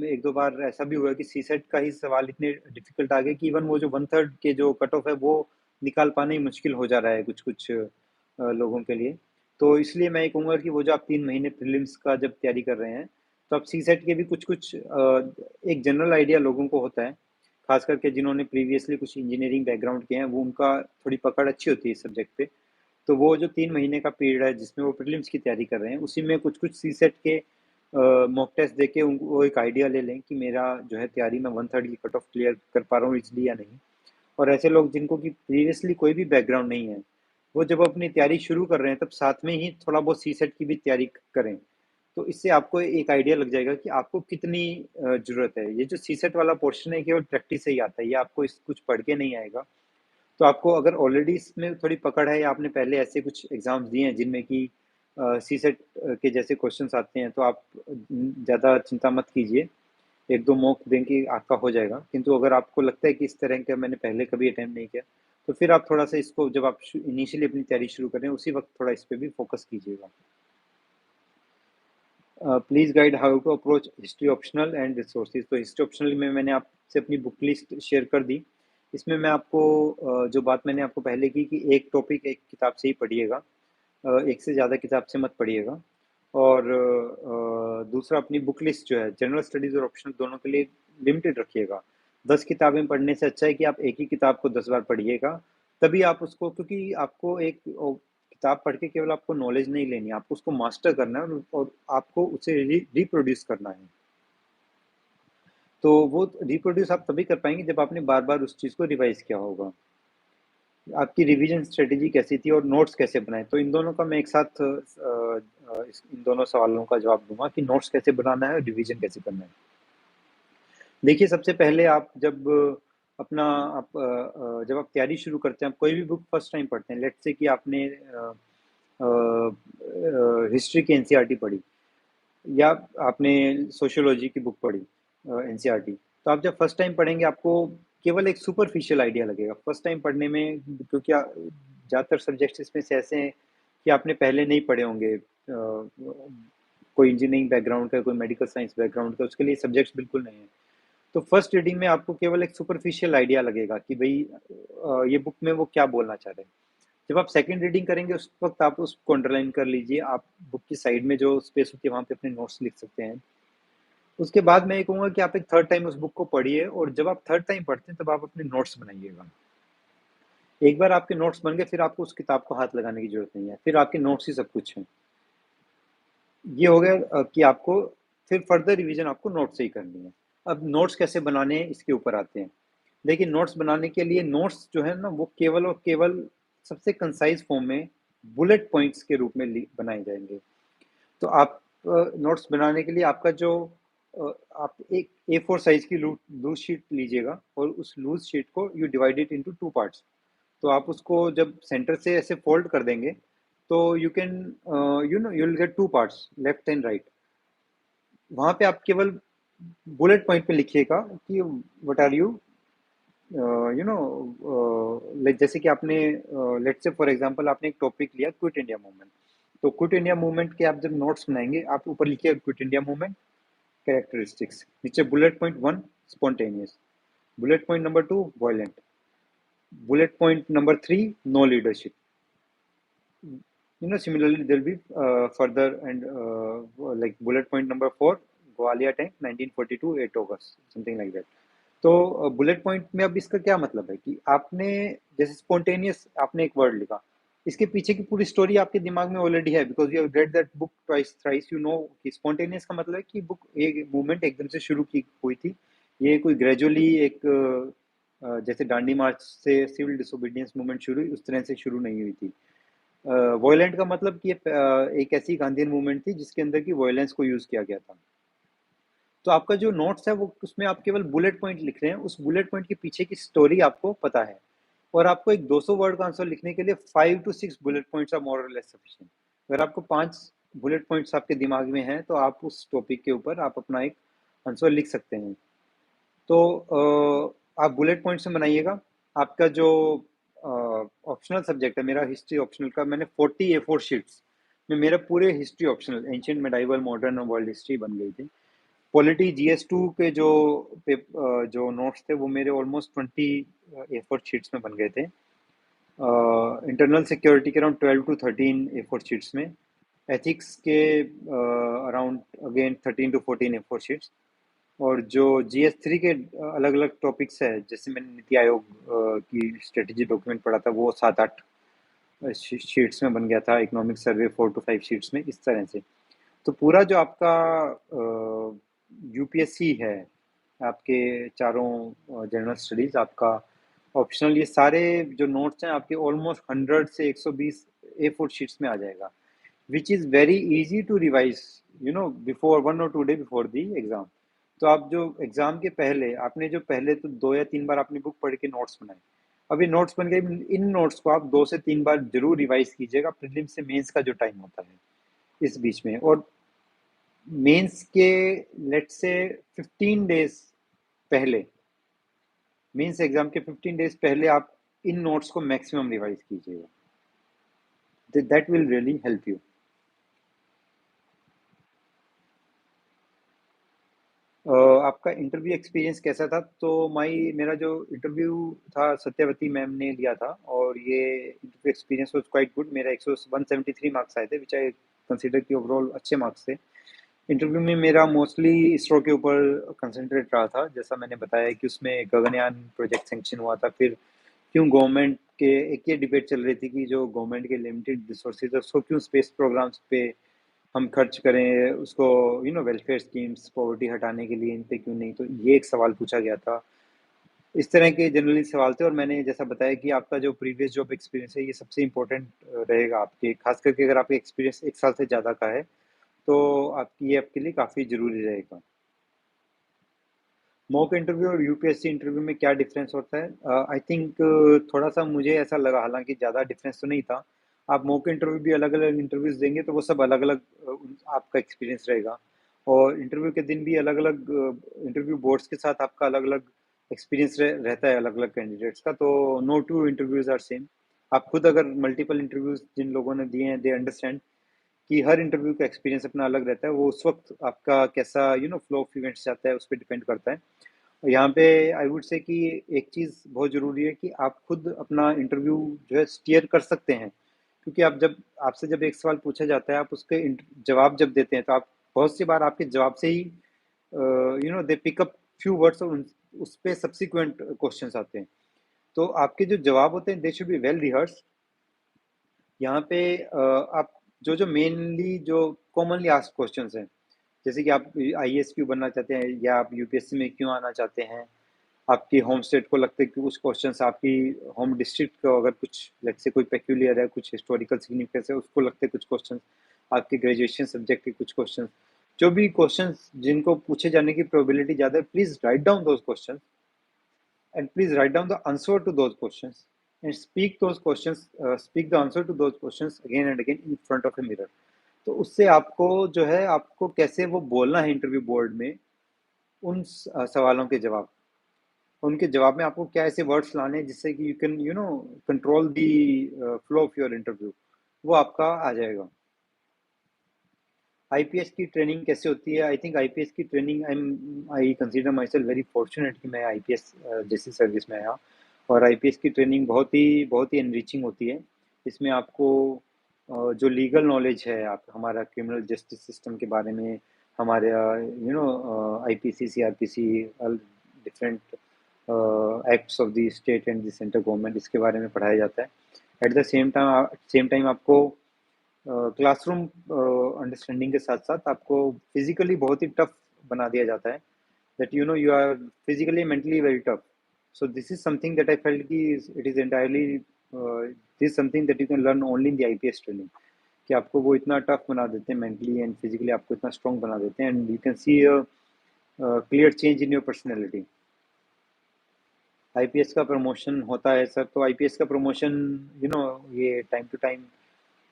1-2 बार ऐसा भी हुआ है कि सी सेट का ही सवाल इतने डिफ़िकल्ट आ गए कि इवन वो जो 1/3 के जो कट ऑफ है, वो निकाल पाना ही मुश्किल हो जा रहा है कुछ-कुछ लोगों के लिए। तो इसलिए मैं ये कहूँगा कि वो जो आप 3 महीने प्रीलिम्स का जब तैयारी कर रहे हैं, तो आप सीसेट के भी कुछ-कुछ एक जनरल आइडिया लोगों को होता है, ख़ास करके जिन्होंने प्रीवियसली कुछ इंजीनियरिंग बैकग्राउंड किए हैं, वो उनका थोड़ी पकड़ अच्छी होती है इस सब्जेक्ट पे। तो वो जो 3 महीने का पीरियड है जिसमें वो प्रीलिम्स की तैयारी कर रहे हैं, उसी में कुछ-कुछ सीसेट के मॉक टेस्ट देके वो एक आइडिया ले लें कि मेरा जो है तैयारी में 1/3 की कट ऑफ क्लियर कर पा रहा हूँ इज़िली या नहीं। और ऐसे लोग जिनको कि प्रीवियसली कोई भी बैकग्राउंड नहीं है, वो जब अपनी तैयारी शुरू कर रहे हैं, तब साथ में ही थोड़ा बहुत सीसेट की भी तैयारी करें। तो इससे आपको एक आइडिया लग जाएगा कि आपको कितनी ज़रूरत है। ये जो सीसेट वाला पोर्शन है, केवल प्रैक्टिस से ही आता है, ये आपको इस कुछ पढ़ के नहीं आएगा। तो आपको अगर ऑलरेडी इसमें थोड़ी पकड़ है या आपने पहले ऐसे कुछ एग्ज़ाम्स दिए हैं जिनमें कि सीसेट के जैसे क्वेश्चंस आते हैं, तो आप ज़्यादा चिंता मत कीजिए। 1-2 मॉक देंगे आपका हो जाएगा। किंतु अगर आपको लगता है कि इस तरह का मैंने पहले कभी अटेम्प्ट नहीं किया, तो फिर आप थोड़ा-सा इसको, जब आप इनिशियली अपनी तैयारी शुरू कर रहे हैं, उसी वक़्त थोड़ा इस पे भी फ़ोकस कीजिएगा। Please guide how to approach history optional and resources. तो हिस्ट्री ऑप्शनल में मैंने आपसे अपनी बुक लिस्ट शेयर कर दी। इसमें मैं आपको जो बात मैंने आपको पहले की कि एक टॉपिक एक किताब से ही पढ़िएगा, एक से ज़्यादा किताब से मत पढ़िएगा। और दूसरा, अपनी बुक लिस्ट जो है जनरल स्टडीज़ और ऑप्शनल दोनों के लिए लिमिटेड रखिएगा। 10 किताबें पढ़ने से अच्छा है कि आप एक ही किताब को 10 बार पढ़िएगा, तभी आप उसको, क्योंकि आपको एक किताब पढ़ के केवल आपको नॉलेज नहीं लेनी है, आपको उसको मास्टर करना है और आपको उसे रिप्रोड्यूस करना है। तो वो रिप्रोड्यूस आप तभी कर पाएँगे जब आपने बार-बार उस चीज़ को रिवाइज़ किया होगा। आपकी रिवीजन स्ट्रेटेजी कैसी थी और नोट्स कैसे बनाए? तो इन दोनों का मैं एक साथ इन दोनों सवालों का जवाब दूँगा कि नोट्स कैसे बनाना है और रिवीजन कैसे करना है। देखिए, सबसे पहले आप जब अपना जब आप तैयारी शुरू करते हैं, आप कोई भी बुक फर्स्ट टाइम पढ़ते हैं, लेट्स से कि आपने हिस्ट्री की एनसीईआरटी पढ़ी, या आपने सोशियोलॉजी की बुक पढ़ी एनसीईआरटी, तो आप जब फर्स्ट टाइम पढ़ेंगे, आपको केवल एक सुपरफिशियल आइडिया लगेगा फर्स्ट टाइम पढ़ने में, क्योंकि ज़्यादातर सब्जेक्ट्स इसमें से ऐसे हैं कि आपने पहले नहीं पढ़े होंगे। कोई इंजीनियरिंग बैकग्राउंड का, कोई मेडिकल साइंस बैकग्राउंड का, उसके लिए सब्जेक्ट्स बिल्कुल नहीं है। तो फर्स्ट रीडिंग में आपको केवल एक सुपरफिशियल आइडिया लगेगा कि भाई ये बुक में वो क्या बोलना चाह रहे हैं। जब आप सेकंड रीडिंग करेंगे उस वक्त आप उसको अंडरलाइन कर लीजिए, आप बुक की साइड में जो स्पेस होती है वहाँ पे अपने नोट्स लिख सकते हैं। उसके बाद मैं ये कहूँगा कि आप एक थर्ड टाइम उस बुक को पढ़िए, और जब आप थर्ड टाइम पढ़ते हैं तब आप अपने नोट्स बनाइएगा। एक बार आपके नोट्स बन गए फिर आपको उस किताब को हाथ लगाने की जरूरत नहीं है, फिर आपके नोट्स ही सब कुछ है। ये हो गया कि आपको फिर फर्दर रिवीजन आपको नोट्स से ही करनी है। अब नोट्स कैसे बनाने हैं इसके ऊपर आते हैं। देखिए, नोट्स बनाने के लिए नोट्स जो है ना वो केवल और केवल सबसे कंसाइज फॉर्म में बुलेट पॉइंट्स के रूप में बनाए जाएंगे। तो आप नोट्स बनाने के लिए आपका जो आप एक A4 साइज की लूज शीट लीजिएगा, और उस लूज शीट को you divide it into two parts. तो आप उसको जब सेंटर से ऐसे फोल्ड कर देंगे तो you can you will get two parts, left and right. वहां पे आप केवल बुलेट पॉइंट पे लिखिएगा कि what are you you know like, जैसे कि आपने लेट्स से फॉर एग्जांपल आपने एक टॉपिक लिया क्विट इंडिया मूवमेंट। तो क्विट इंडिया मूवमेंट के आप जब नोट्स बनाएंगे आप ऊपर लिखिएगा क्विट इंडिया मूवमेंट कैरेक्टरिस्टिक्स, नीचे bullet point 1 spontaneous, bullet point number 2 violent, bullet point number 3 no leadership. Similarly, there'll be further and like bullet point number 4, Gwalior tank, 1942, 8 August, something like that. तो bullet point में अब इसका क्या मतलब है कि आपने जैसे स्पॉन्टेनियस आपने एक वर्ड लिखा, इसके पीछे की पूरी स्टोरी आपके दिमाग में ऑलरेडी है, because you have read that book twice thrice, you know कि स्पॉन्टेनियस का मतलब है कि बुक एक मूवमेंट एकदम से शुरू की हुई थी। ये कोई ग्रेजुअली एक जैसे दांडी मार्च से सिविल डिसोबीडियंस मूवमेंट शुरू हुई उस तरह से शुरू नहीं हुई थी। वॉयलेंट का मतलब कि एक ऐसी गांधीयन मूवमेंट थी जिसके अंदर की वॉयलेंस को यूज किया गया था। तो आपका जो नोट्स है वो उसमें आप केवल बुलेट पॉइंट लिख रहे हैं, उस बुलेट पॉइंट के पीछे की स्टोरी आपको पता है, और आपको एक 200 वर्ड का आंसर लिखने के लिए 5 to 6 bullet points are more और लेस सफिशिएंट। अगर आपको 5 बुलेट पॉइंट्स आपके दिमाग में हैं तो आप उस टॉपिक के ऊपर आप अपना एक आंसर लिख सकते हैं। तो आप बुलेट पॉइंट से बनाइएगा। आपका जो ऑप्शनल सब्जेक्ट है, मेरा हिस्ट्री ऑप्शनल का, मैंने 40 A4 शीट्स में मेरा पूरे history optional ancient medieval modern और वर्ल्ड हिस्ट्री बन गई थी। पॉलिटी GS2 के जो नोट्स थे वो मेरे ऑलमोस्ट 20 A4 शीट्स में बन गए थे। इंटरनल सिक्योरिटी के अराउंड 12 to 13 A4 शीट्स में, एथिक्स के around again 13 to 14 A4 sheets, और जो GS3 के अलग अलग टॉपिक्स है, जैसे मैंने नीति आयोग की स्ट्रेटेजी डॉक्यूमेंट पढ़ा था वो 7-8 शीट्स में बन गया था। इकोनॉमिक सर्वे 4 to 5 शीट्स में, इस तरह से। तो पूरा जो आपका UPSC है, आपके चारों जनरल स्टडीज, आपका ऑप्शनल, ये सारे जो नोट्स हैं आपके ऑलमोस्ट 100 से 120 A4 शीट्स में आ जाएगा, which is very easy to revise before 1 or 2 day before the exam. तो आप जो एग्जाम के पहले आपने जो पहले तो 2 या 3 बार अपनी बुक पढ़ के नोट्स बनाए, अब ये नोट्स बन गए, इन नोट्स को आप 2 से 3 बार जरूर रिवाइज कीजिएगा प्रीलिम्स से मेंस का जो टाइम होता है इस बीच में। और मेंस के लेट्स से 15 डेज पहले, मेंस एग्जाम के 15 डेज पहले आप इन नोट्स को मैक्सिमम रिवाइज कीजिएगा, that will really help you. आपका इंटरव्यू एक्सपीरियंस कैसा था? तो मेरा जो इंटरव्यू था सत्यवती मैम ने लिया था, और ये interview experience was quite good. मेरा 173 मार्क्स आए थे, विच आई कंसीडर कि ओवरऑल अच्छे मार्क्स थे। इंटरव्यू में मेरा मोस्टली इसरो के ऊपर कंसंट्रेट रहा था, जैसा मैंने बताया कि उसमें गगनयान प्रोजेक्ट सेंक्शन हुआ था। फिर क्यों गवर्नमेंट के एक ये डिबेट चल रही थी कि जो गवर्नमेंट के लिमिटेड रिसोर्सेज है उसको क्यों स्पेस प्रोग्राम्स पे हम खर्च करें, उसको वेलफेयर स्कीम्स पॉवर्टी हटाने के लिए इन पे क्यों नहीं। तो ये एक सवाल पूछा गया था। इस तरह के जनरली सवाल थे, और मैंने जैसा बताया कि आपका जो प्रीवियस जॉब एक्सपीरियंस है ये सबसे इम्पोर्टेंट रहेगा आपके, खास करके अगर आपका एक्सपीरियंस 1 साल से ज़्यादा का है तो आपकी ये आपके लिए काफ़ी ज़रूरी रहेगा। मॉक इंटरव्यू और UPSC इंटरव्यू में क्या डिफरेंस होता है? आई थिंक थोड़ा सा मुझे ऐसा लगा, हालांकि ज़्यादा डिफरेंस तो नहीं था। आप मॉक इंटरव्यू भी अलग अलग इंटरव्यूज देंगे तो वो सब अलग अलग आपका एक्सपीरियंस रहेगा, और इंटरव्यू के दिन भी अलग अलग इंटरव्यू बोर्ड्स के साथ आपका अलग अलग एक्सपीरियंस रहता है अलग अलग कैंडिडेट्स का। तो no two interviews are same. आप खुद अगर मल्टीपल इंटरव्यूज जिन लोगों ने दिए हैं दे अंडरस्टैंड कि हर इंटरव्यू का एक्सपीरियंस अपना अलग रहता है। वो उस वक्त आपका कैसा फ्लो ऑफ इवेंट्स जाता है उस पर डिपेंड करता है। यहाँ पे आई वुड से कि एक चीज़ बहुत ज़रूरी है कि आप खुद अपना इंटरव्यू जो है स्टीयर कर सकते हैं, क्योंकि आप जब आपसे जब एक सवाल पूछा जाता है, आप उसके जवाब जब देते हैं, तो आप बहुत सी बार आपके जवाब से ही दे पिक अप फ्यू वर्ड्स और उस पे सब्सिक्वेंट क्वेश्चंस आते हैं। तो आपके जो जवाब होते हैं they should be well rehearse. यहाँ पे आप जो जो मेनली जो कॉमनली आस्क्ड क्वेश्चंस हैं, जैसे कि आप आईएएस क्यों बनना चाहते हैं या आप यूपीएससी में क्यों आना चाहते हैं, आपकी होम स्टेट को लगते हैं कि कुछ क्वेश्चंस, आपकी होम डिस्ट्रिक्ट को अगर कुछ लेट्स से कोई पेक्यूलियर है, कुछ हिस्टोरिकल सिग्निफिकेंस है, उसको लगते हैं कुछ क्वेश्चंस, आपके ग्रेजुएशन सब्जेक्ट के कुछ क्वेश्चंस, जो भी क्वेश्चंस जिनको पूछे जाने की प्रोबेबिलिटी ज़्यादा है, please write down those questions and please write down the answer to those questions and speak the answer to those questions again and again in front of a mirror. तो उससे आपको जो है, आपको कैसे वो बोलना है इंटरव्यू बोर्ड में, उन सवालों के जवाब, उनके जवाब में आपको क्या ऐसे वर्ड्स लाने हैं जिससे कि you can control the flow of your interview, वो आपका आ जाएगा। आईपीएस की ट्रेनिंग कैसे होती है? आई थिंक आईपीएस की training, I consider my self very fortunate कि मैं आईपीएस जैसी सर्विस में आया, और आईपीएस की ट्रेनिंग बहुत ही एनरिचिंग होती है। इसमें आपको जो लीगल नॉलेज है, आप हमारा क्रिमिनल जस्टिस सिस्टम के बारे में, हमारे IPC CrPC, different acts of the state and the central government, इसके बारे में पढ़ाया जाता है। एट द सेम टाइम आपको क्लासरूम अंडरस्टैंडिंग के साथ साथ आपको फिजिकली बहुत ही टफ बना दिया जाता है, that you are physically mentally very tough. So this is something that I felt कि it is entirely this something that you can learn only in the IPS training, कि आपको वो इतना टफ बना देते हैं मेंटली एंड फिजिकली, आपको इतना स्ट्रॉन्ग बना देते हैं, and you can see a clear change in your personality. IPS का प्रमोशन होता है सर, तो आईपीएस का प्रमोशन ये टाइम टू टाइम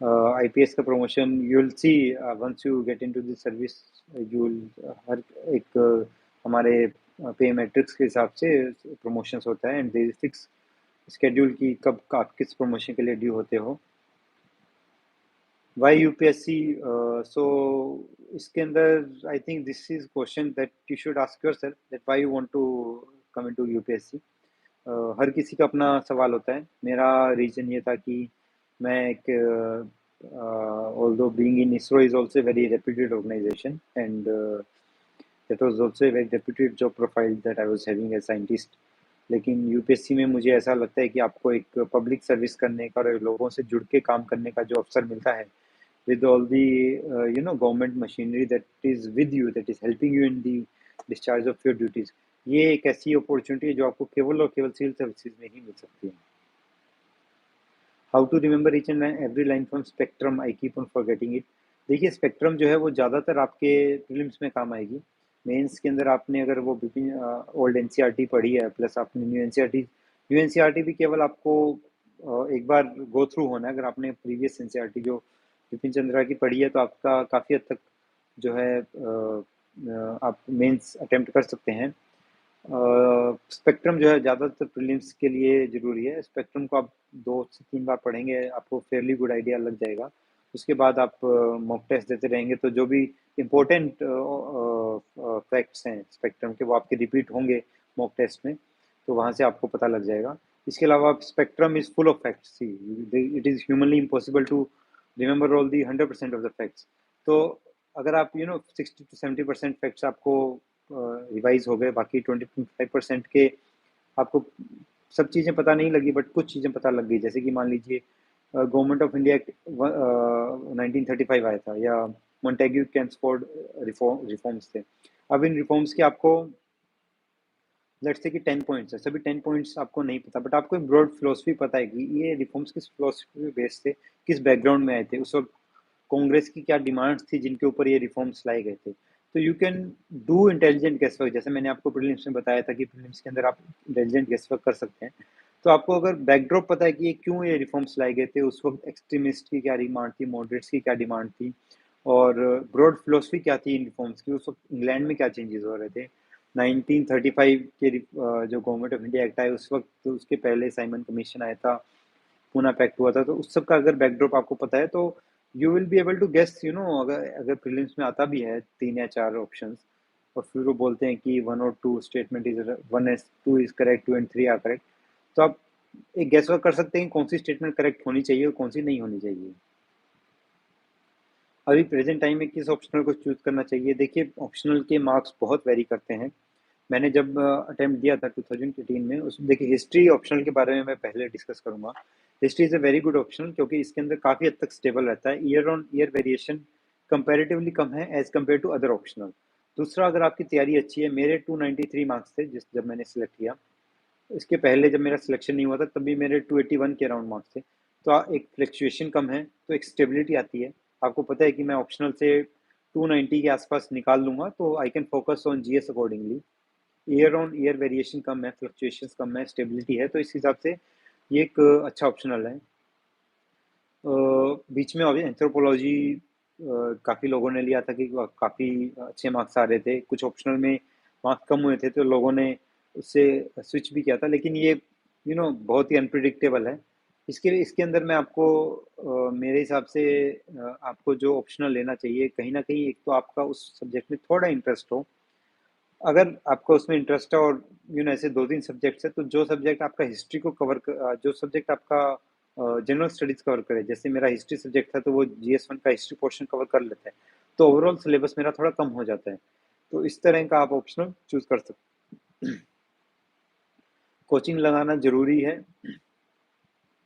आईपीएस का promotion you will see once you get into the service, you will हर एक हमारे पे मैट्रिक्स के हिसाब से प्रमोशंस होता है, and there is fix schedule की कब आप किस प्रमोशन के लिए ड्यू होते हो। Y UPSC? सो इसके अंदर I think this is question that you should ask yourself, that why you want to come into UPSC. हर किसी का अपना सवाल होता है। मेरा रीजन ये था कि मैं एक although being in ISRO is also a very reputed organization, and that was also a very reputed job profile that I was having as scientist. लेकिन यूपीएससी में मुझे ऐसा लगता है कि आपको एक पब्लिक सर्विस करने का और लोगों से जुड़ के काम करने का जो अवसर मिलता है, with all the government machinery that is with you, that is helping you in the discharge of your duties, ये एक ऐसी अपॉर्चुनिटी है जो आपको केवल और केवल सिविल सर्विसेज में ही मिल सकती है। How to remember each and every line from Spectrum, I keep on forgetting it. देखिए, स्पेक्ट्रम जो है वो ज़्यादातर आपके प्रीलिम्स में काम आएगी। मेंस के अंदर आपने अगर वो ओल्ड एनसीईआरटी पढ़ी है, प्लस आपने न्यू एनसीईआरटी भी केवल आपको एक बार गो थ्रू होना है। अगर आपने प्रीवियस एनसीईआरटी जो विपिन चंद्रा की पढ़ी है, तो आपका काफ़ी हद तक जो है आप मेंस अटेम्प्ट कर सकते हैं। स्पेक्ट्रम जो है ज़्यादातर प्रीलिम्स के लिए ज़रूरी है। स्पेक्ट्रम को आप 2 से 3 बार पढ़ेंगे, आपको फेयरली गुड आइडिया लग जाएगा। उसके बाद आप मॉक टेस्ट देते रहेंगे, तो जो भी इम्पोर्टेंट फैक्ट्स हैं स्पेक्ट्रम के, वो आपके रिपीट होंगे मॉक टेस्ट में, तो वहाँ से आपको पता लग जाएगा। इसके अलावा Spectrum is full of facts, see it is humanly impossible to remember all the 100% of the facts. तो अगर आप 60 to 70% फैक्ट्स आपको रिवाइज हो गए, बाकी 20-25% के आपको सब चीज़ें पता नहीं लगी, बट कुछ चीज़ें पता लग गई। जैसे कि मान लीजिए गवर्नमेंट ऑफ इंडिया एक्ट 1935 आया था, या मोंटेग्यू कैम्सफोर्ड रिफॉर्म्स थे। अब इन रिफॉर्म्स के आपको लेट्स से कि 10 पॉइंट्स है, सभी 10 पॉइंट्स आपको नहीं पता, बट आपको एक ब्रॉड फिलोसफी पता है कि ये रिफॉर्म्स किस फिलोसफी बेस थे, किस बैकग्राउंड में आए थे, उस वक्त कांग्रेस की क्या डिमांड्स थी जिनके ऊपर ये रिफॉर्म्स लाए गए थे। तो you can do intelligent guesswork, जैसे मैंने आपको प्रीलिम्स में बताया था कि प्रीलिम्स के अंदर आप इंटेलिजेंट गेस वर्क कर सकते हैं। तो आपको अगर बैकड्रॉप पता है कि ये क्यों ये रिफॉर्म्स लाए गए थे, उस वक्त एक्सट्रीमिस्ट की क्या डिमांड थी, मॉडरेट्स की क्या डिमांड थी, और ब्रॉड फिलोसफी क्या थी इन रिफॉर्म्स की, उस वक्त इंग्लैंड में क्या चेंजेस हो रहे थे। 1935 के जो गवर्नमेंट ऑफ इंडिया एक्ट आया उस वक्त, तो उसके पहले साइमन कमीशन आया था, पूना पैक्ट हुआ था, तो उस सब का अगर बैकड्रॉप आपको पता है, तो you will be able to guess, अगर प्रीलिम्स में आता भी है 3 या 4 ऑप्शंस, और फिर वो बोलते हैं कि 1 और 2 statement is 1 2 is correct, 2 and 3 are correct. तो आप एक गैस वर्क कर सकते हैं कौन सी स्टेटमेंट करेक्ट होनी चाहिए और कौन सी नहीं होनी चाहिए। अभी प्रेजेंट टाइम में किस ऑप्शनल को चूज करना चाहिए? देखिए, ऑप्शनल के मार्क्स बहुत वेरी करते हैं। मैंने जब अटेम्प्ट दिया था 2018 में, उसमें देखिए हिस्ट्री ऑप्शनल के बारे में मैं पहले डिस्कस करूंगा। History is a very good optional क्योंकि इसके अंदर काफ़ी हद तक स्टेबल रहता है, year on year variation comparatively कम है as compare to other optional. दूसरा, अगर आपकी तैयारी अच्छी है, मेरे 293 मार्क्स थे जब मैंने सिलेक्ट किया। इसके पहले जब मेरा सिलेक्शन नहीं हुआ था तब भी मेरे 281 के अराउंड मार्क्स थे। तो एक फ्लक्चुएशन कम है, तो एक स्टेबिलिटी आती है। आपको पता है कि मैं ऑप्शनल से 290 के आसपास निकाल लूंगा, तो I can focus on GS accordingly. Year on year variation कम है, फ्लक्चुएशंस कम है, स्टेबिलिटी है, तो इस हिसाब से ये एक अच्छा ऑप्शनल है। बीच में अभी एंथ्रोपोलॉजी काफ़ी लोगों ने लिया था कि काफ़ी अच्छे मार्क्स आ रहे थे, कुछ ऑप्शनल में मार्क्स कम हुए थे तो लोगों ने उससे स्विच भी किया था, लेकिन ये बहुत ही अनप्रिडिक्टेबल है। इसके इसके अंदर मैं आपको मेरे हिसाब से आपको जो ऑप्शनल लेना चाहिए, कहीं ना कहीं एक तो आपका उस सब्जेक्ट में थोड़ा इंटरेस्ट हो। अगर आपको उसमें इंटरेस्ट है और ऐसे 2-3 सब्जेक्ट्स है, तो जो सब्जेक्ट आपका हिस्ट्री को जो सब्जेक्ट आपका जनरल स्टडीज कवर करे, जैसे मेरा हिस्ट्री सब्जेक्ट था तो वो GS1 का हिस्ट्री पोर्शन कवर कर लेता है, तो ओवरऑल सिलेबस मेरा थोड़ा कम हो जाता है। तो इस तरह का आप ऑप्शनल चूज कर सकते। कोचिंग लगाना जरूरी है,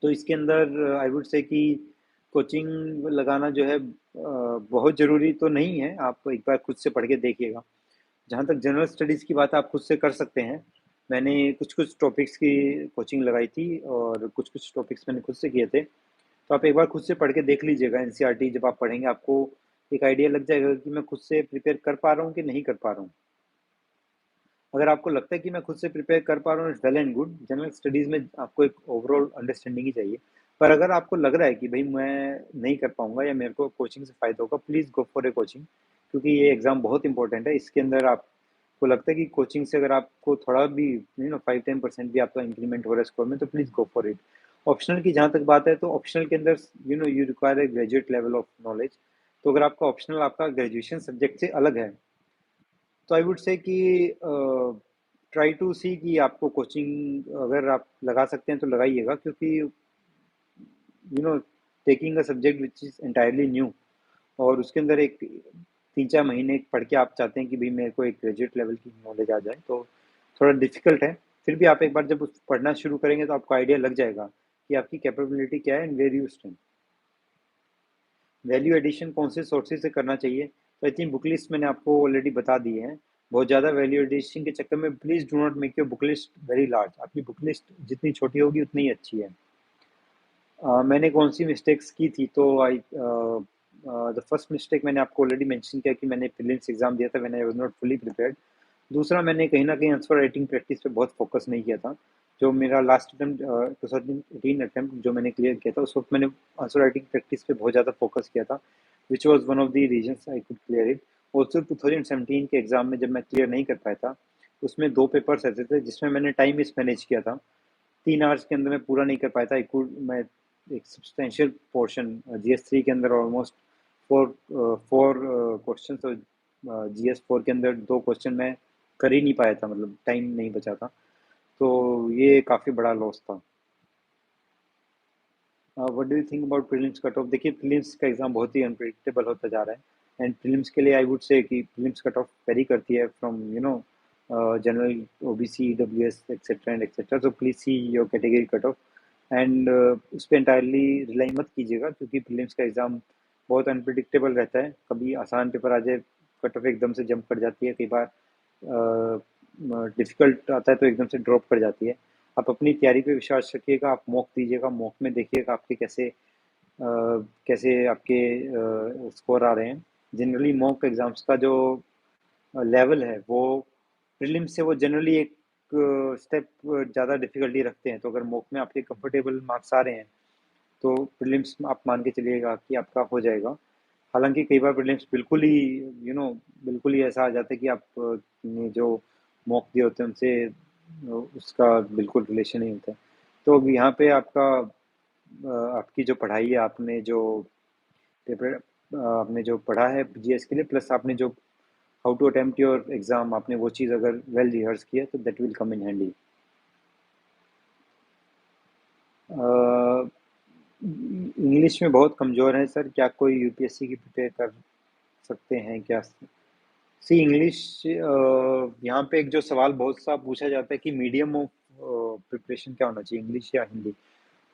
तो इसके अंदर आई वुड से कि कोचिंग लगाना जो है बहुत ज़रूरी तो नहीं है। आप एक बार खुद से पढ़ के देखिएगा। जहाँ तक जनरल स्टडीज़ की बात, आप खुद से कर सकते हैं। मैंने कुछ कुछ टॉपिक्स की कोचिंग लगाई थी और कुछ कुछ टॉपिक्स मैंने खुद से किए थे। तो आप एक बार खुद से पढ़ के देख लीजिएगा। NCERT जब आप पढ़ेंगे आपको एक आइडिया लग जाएगा कि मैं खुद से प्रिपेयर कर पा रहा हूँ कि नहीं कर पा रहा हूँ। अगर आपको लगता है कि मैं खुद से प्रिपेयर कर पा रहा हूँ, it's well and good. General studies में आपको एक ओवरऑल अंडरस्टैंडिंग ही चाहिए। पर अगर आपको लग रहा है कि भाई मैं नहीं कर पाऊंगा या मेरे को कोचिंग से फ़ायदा होगा, please go for a coaching, क्योंकि ये एग्ज़ाम बहुत इंपॉर्टेंट है। इसके अंदर आपको लगता है कि कोचिंग से अगर आपको थोड़ा भी 5-10% भी आपका इंक्रीमेंट हो रहा है स्कोर में, तो please go for it. Optional की जहाँ तक बात है, तो ऑप्शनल के अंदर you require a graduate level of knowledge. तो अगर आपका ऑप्शनल आपका ग्रेजुएशन सब्जेक्ट से अलग है, तो आई वुड से कि ट्राई टू सी कि आपको कोचिंग अगर आप लगा सकते हैं तो लगाइएगा, क्योंकि taking a subject which is entirely new और उसके अंदर एक 3-4 महीने पढ़ के आप चाहते हैं कि भाई मेरे को एक ग्रेजुएट लेवल की नॉलेज आ जाए, तो थोड़ा डिफिकल्ट है। फिर भी आप एक बार जब पढ़ना शुरू करेंगे तो आपको आइडिया लग जाएगा कि आपकी कैपेबिलिटी क्या है and where you stand. Value addition कौन से सोर्सेज से करना चाहिए? तो आई थिंक बुक लिस्ट मैंने आपको ऑलरेडी बता दी है। बहुत ज़्यादा वैल्यू एडिशन के चक्कर में please do not make your book list very large. आपकी बुक लिस्ट जितनी छोटी होगी उतनी ही अच्छी है। मैंने कौन सी मिस्टेक्स की थी, तो द फर्स्ट मिस्टेक मैंने आपको ऑलरेडी मेंशन किया कि मैंने प्रीलिम्स एग्जाम दिया था when I was not fully prepared. दूसरा, मैंने कहीं ना कहीं आंसर राइटिंग प्रैक्टिस पे बहुत फोकस नहीं किया था। जो मेरा लास्ट अटेम्प्ट 2018 अटेम्प्ट जो मैंने क्लियर किया था, उस वक्त मैंने आंसर राइटिंग प्रैक्टिस पे बहुत ज़्यादा फोकस किया था, which was one of the reasons I could clear it. Also 2017 के एग्जाम में जब मैं क्लियर नहीं कर पाया था, उसमें 2 पेपर्स ऐसे थे जिसमें मैंने टाइम मिस मैनेज किया था। 3 आवर्स के अंदर मैं पूरा नहीं कर पाया था। मैं एक सब्सटेंशियल पोर्शन GS3 के अंदर ऑलमोस्ट फोर फोर क्वेश्चन, तो GS4 के अंदर 2 क्वेश्चन मैं कर ही नहीं पाया था, मतलब टाइम नहीं बचा था। तो ये काफ़ी बड़ा लॉस था। What do you think about prelims cut off? देखिए, प्रीलिम्स का एग्जाम बहुत ही अनप्रिडिक्टेबल होता जा रहा है एंड प्रीलिम्स के लिए आई वुड से कि प्रीलिम्स कट ऑफ वेरी करती है from general, OBC, EWS etcetera and etcetera. तो please see your category cut off and उस पर इंटायरली रिलाई मत कीजिएगा, क्योंकि प्रीलिम्स का एग्ज़ाम बहुत अनप्रिडिक्टेबल रहता है। कभी आसान पेपर आ जाए, कट ऑफ एकदम से जंप कर जाती है, कई बार डिफ़िकल्ट आता है तो एकदम से ड्रॉप कर जाती है। आप अपनी तैयारी पे विश्वास रखिएगा, आप मॉक दीजिएगा, मॉक में देखिएगा आपके कैसे आपके स्कोर आ रहे हैं। जनरली मॉक एग्ज़ाम्स का जो लेवल है वो प्रीलिम्स से वो जनरली एक स्टेप ज़्यादा डिफ़िकल्टी रखते हैं। तो अगर मॉक में आपके कंफर्टेबल मार्क्स आ रहे हैं, तो प्रीलिम्स आप मान के चलिएगा कि आपका हो जाएगा। हालाँकि कई बार प्रीलिम्स बिल्कुल ही बिल्कुल ही ऐसा आ जाता है कि आप ने जो मॉक दिए होते हैं उनसे उसका बिल्कुल रिलेशन नहीं होता है। तो अब यहाँ पे आपकी जो पढ़ाई है, आपने जो पढ़ा है GS के लिए, प्लस आपने जो how to attempt your exam, आपने वो चीज़ अगर वेल रिहर्स किया तो that will come in handy. English में बहुत कमज़ोर है सर, क्या कोई यूपीएससी की प्रिपेयर कर सकते हैं क्या? सी इंग्लिश, यहाँ पे एक जो सवाल बहुत सा पूछा जाता है कि मीडियम ऑफ प्रिपरेशन क्या होना चाहिए, इंग्लिश या Hindi?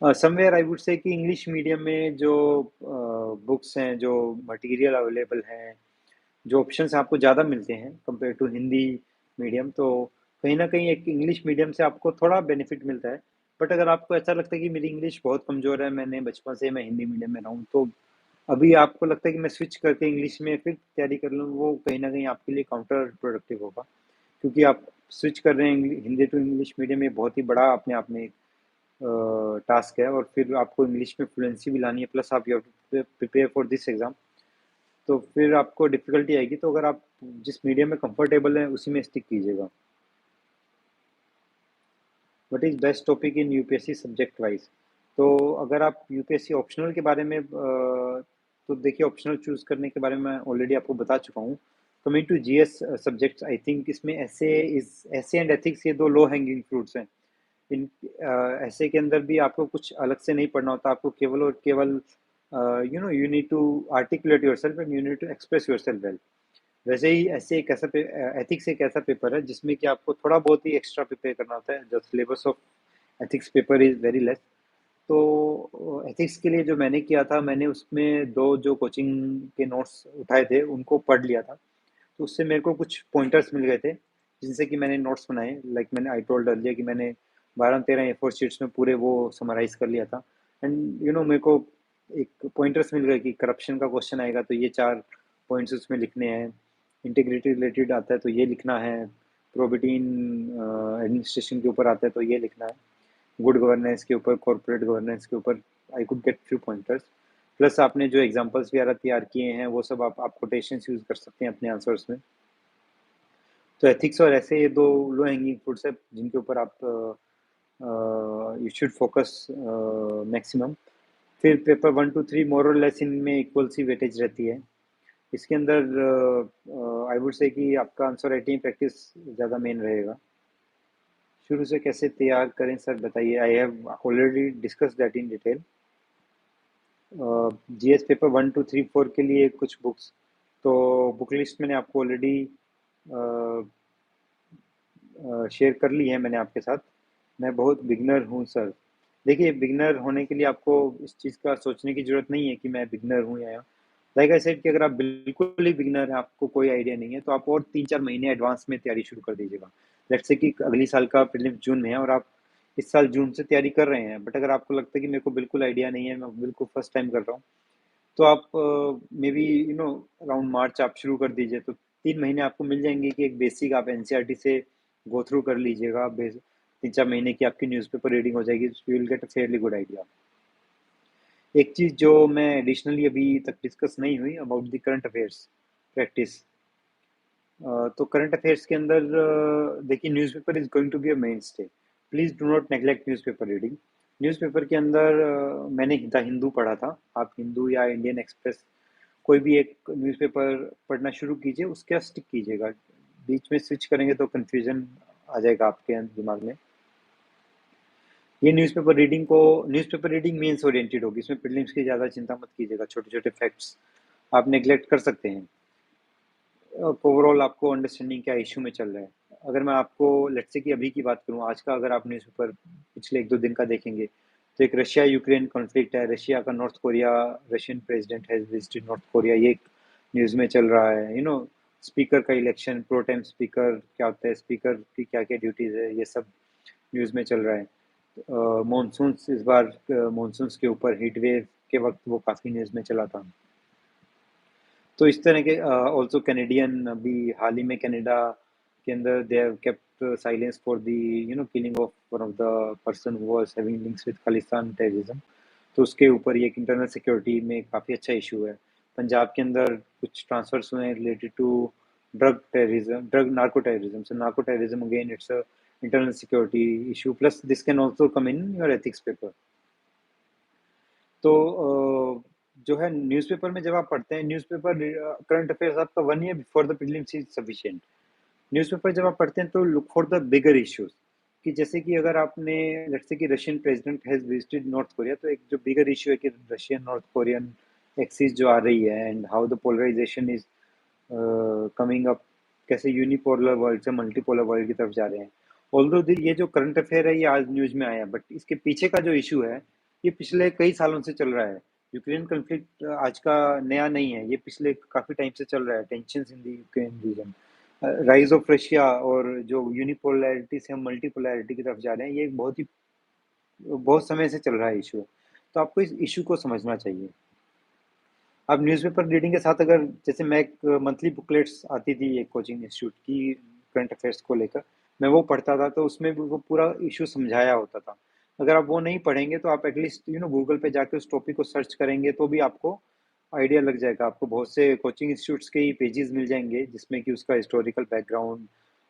Somewhere I would say कि इंग्लिश मीडियम में जो बुक्स हैं, जो मटेरियल अवेलेबल हैं, जो ऑप्शंस आपको ज़्यादा मिलते हैं कंपेयर टू हिंदी मीडियम, तो कहीं ना कहीं एक इंग्लिश मीडियम से आपको थोड़ा बेनिफिट मिलता है। बट अगर आपको ऐसा लगता है कि मेरी इंग्लिश बहुत कमज़ोर है, मैंने बचपन से मैं हिंदी मीडियम में रहा हूँ, तो अभी आपको लगता है कि मैं स्विच करके इंग्लिश में फिर तैयारी कर लूँ, वो कहीं ना कहीं आपके लिए काउंटर प्रोडक्टिव होगा, क्योंकि आप स्विच कर रहे हैं हिंदी टू इंग्लिश मीडियम में, बहुत ही बड़ा अपने आप में टास्क है, और फिर आपको इंग्लिश में फ्लुएंसी भी लानी है, प्लस आप you have to prepare for this exam, तो फिर आपको डिफिकल्टी आएगी। तो अगर आप जिस मीडियम में कंफर्टेबल हैं उसी में स्टिक कीजिएगा। What is best topic in UPSC subject wise? तो अगर आप यूपीएससी ऑप्शनल के बारे में तो देखिए, ऑप्शनल चूज करने के बारे में मैं ऑलरेडी आपको बता चुका हूँ। Coming to GS subjects, I think इसमें ऐसे एंड एथिक्स, ये दो लो हैंगिंग फ्रूट्स हैं। इन ऐसे के अंदर भी आपको कुछ अलग से नहीं पढ़ना होता, आपको केवल और केवल you need to articulate yourself and you need to express yourself well. वैसे ही ऐसे एक ऐसा एथिक्स एक ऐसा पेपर है जिसमें कि आपको थोड़ा बहुत ही एक्स्ट्रा प्रिपेयर करना होता है। The syllabus of ethics paper is very less. तो एथिक्स के लिए जो मैंने किया था, मैंने उसमें दो जो कोचिंग के नोट्स उठाए थे उनको पढ़ लिया था, तो उससे मेरे को कुछ पॉइंटर्स मिल गए थे जिनसे कि मैंने नोट्स बनाए। लाइक मैंने आई टोल्ड अर्लियर कि मैंने 12-13 ए4 शीट्स में पूरे वो समराइज कर लिया था। एंड मेरे को एक पॉइंटर्स मिल गए कि करप्शन का क्वेश्चन आएगा तो ये 4 पॉइंट्स उसमें लिखने हैं, इंटीग्रिटी रिलेटेड आता है तो ये लिखना है, प्रोबिटी इन एडमिनिस्ट्रेशन के ऊपर आता है तो ये लिखना है, गुड गवर्नेंस के ऊपर, कॉर्पोरेट गवर्नेंस के ऊपर I could get few pointers. Plus आपने जो एग्जांपल्स वगैरह तैयार किए हैं वो सब आप कोटेशंस यूज कर सकते हैं अपने आंसर्स में। तो एथिक्स और ऐसे ये दो लो हैंगिंग फ्रूट्स है जिनके ऊपर आप यू शुड फोकस मैक्सिमम। फिर पेपर 1 to 3 मोर और लेस इनमें इक्वल सी वेटेज रहती है। इसके अंदर आई वुड से कि आपका आंसर राइटिंग प्रैक्टिस ज़्यादा मेन रहेगा। शुरू से कैसे तैयार करें सर बताइए? I have already discuss that in detail. GS paper 1 2 3 4 के लिए कुछ बुक्स, तो बुक लिस्ट मैंने आपको ऑलरेडी शेयर कर ली है मैंने आपके साथ। मैं बहुत बिगनर हूँ सर। देखिए, बिगनर होने के लिए आपको इस चीज़ का सोचने की ज़रूरत नहीं है कि मैं बिगनर हूँ या लाइक आई सेड कि अगर आप बिल्कुल ही बिगनर हैं, आपको कोई आइडिया नहीं है, तो आप और 3-4 महीने एडवांस में तैयारी शुरू कर दीजिएगा। लेट्स से कि अगली साल का प्रीलिम्स जून में है और आप इस साल जून से तैयारी कर रहे हैं, बट अगर आपको लगता है कि मेरे को बिल्कुल आइडिया नहीं है, मैं बिल्कुल फर्स्ट टाइम कर रहा हूँ, तो आप मे बी अराउंड मार्च आप शुरू कर दीजिए, तो 3 महीने आपको मिल जाएंगे कि एक बेसिक आप एनसीईआरटी से गो थ्रू कर लीजिएगा। 3-4 महीने की आपकी न्यूज़पेपर रीडिंग हो जाएगी, you will get a fairly good idea. एक चीज़ जो मैं एडिशनली अभी तक डिस्कस नहीं हुई about the current affairs practice. तो करंट अफेयर्स के अंदर देखिए, newspaper is going to be a mainstay. Please do not neglect newspaper reading. Newspaper के अंदर मैंने द हिंदू पढ़ा था, आप हिंदू या इंडियन एक्सप्रेस कोई भी एक न्यूज़पेपर पढ़ना शुरू कीजिए, उसके साथ स्टिक कीजिएगा। बीच में स्विच करेंगे तो कन्फ्यूजन आ जाएगा आपके दिमाग में। ये न्यूज़पेपर रीडिंग मेंस ओरिएंटेड होगी, इसमें प्रीलिम्स की ज़्यादा चिंता मत कीजिएगा, छोटे छोटे फैक्ट्स आप नेग्लेक्ट कर सकते हैं। ओवरऑल आपको अंडरस्टैंडिंग क्या इशू में चल रहा है। अगर मैं आपको लेट्स से कि अभी की बात करूँ, आज का अगर आप न्यूज़पेपर पिछले 1-2 दिन का देखेंगे, तो एक रशिया यूक्रेन कॉन्फ्लिक्ट है, रशिया का north Korea, Russian president has visited north Korea, ये न्यूज़ में चल रहा है। स्पीकर का इलेक्शन, प्रो टाइम स्पीकर क्या होता है, स्पीकर की क्या क्या ड्यूटीज़ है, ये सब न्यूज़ में चल रहा है। मानसून्स, इस बार मानसून्स के ऊपर हीट वेव के वक्त वो काफ़ी न्यूज़ में चला था। तो इस तरह के ऑल्सो कैनेडियन, अभी हाल ही में कनाडा के अंदर they have kept silence for the killing of one of the person who was having links with Khalistan terrorism. तो उसके ऊपर ये एक इंटरनल सिक्योरिटी में काफ़ी अच्छा इशू है। पंजाब के अंदर कुछ ट्रांसफर्स हुए हैं related to drug narco terrorism. So narco terrorism again it's a internal security issue, plus this can also come in your ethics paper. तो जो है न्यूज़पेपर में जब आप पढ़ते हैं, न्यूज़पेपर करंट अफेयर्स आपका 1 year before the prelims is sufficient. Newspaper जब आप पढ़ते हैं तो look for the bigger issues, कि जैसे कि अगर आपने लेट्स से कि Russian president has visited north Korea, तो एक जो बिगर इशू है कि रशियन नॉर्थ कोरियन एक्सिस जो आ रही है and how the polarisation is coming up, कैसे यूनिपोलर वर्ल्ड से मल्टीपोलर वर्ल्ड की तरफ जा रहे हैं। ऑल्दो ये जो करंट अफेयर है ये आज न्यूज में आया, बट इसके पीछे का जो इशू है ये पिछले कई सालों से चल रहा है। यूक्रेन कन्फ्लिक्ट आज का नया नहीं है, ये पिछले काफी टाइम से चल रहा है। Tension in the Ukraine region, rise of Russia, और जो यूनिपोलैरिटी से हम मल्टीपोलैरिटी की तरफ जा रहे हैं, ये एक बहुत समय से चल रहा है इशू। तो आपको इस इशू को समझना चाहिए। अब न्यूज़पेपर रीडिंग के साथ अगर जैसे मैं एक मंथली बुकलेट्स आती थी एक कोचिंग इंस्टीट्यूट की करंट अफेयर्स को लेकर, मैं वो पढ़ता था, तो उसमें भी वो पूरा इशू समझाया होता था। अगर आप वो नहीं पढ़ेंगे तो आप एटलीस्ट गूगल पे जाके उस टॉपिक को सर्च करेंगे तो भी आपको आइडिया लग जाएगा। आपको बहुत से कोचिंग इंस्टीट्यूट्स के ही पेजेस मिल जाएंगे जिसमें कि उसका हिस्टोरिकल बैकग्राउंड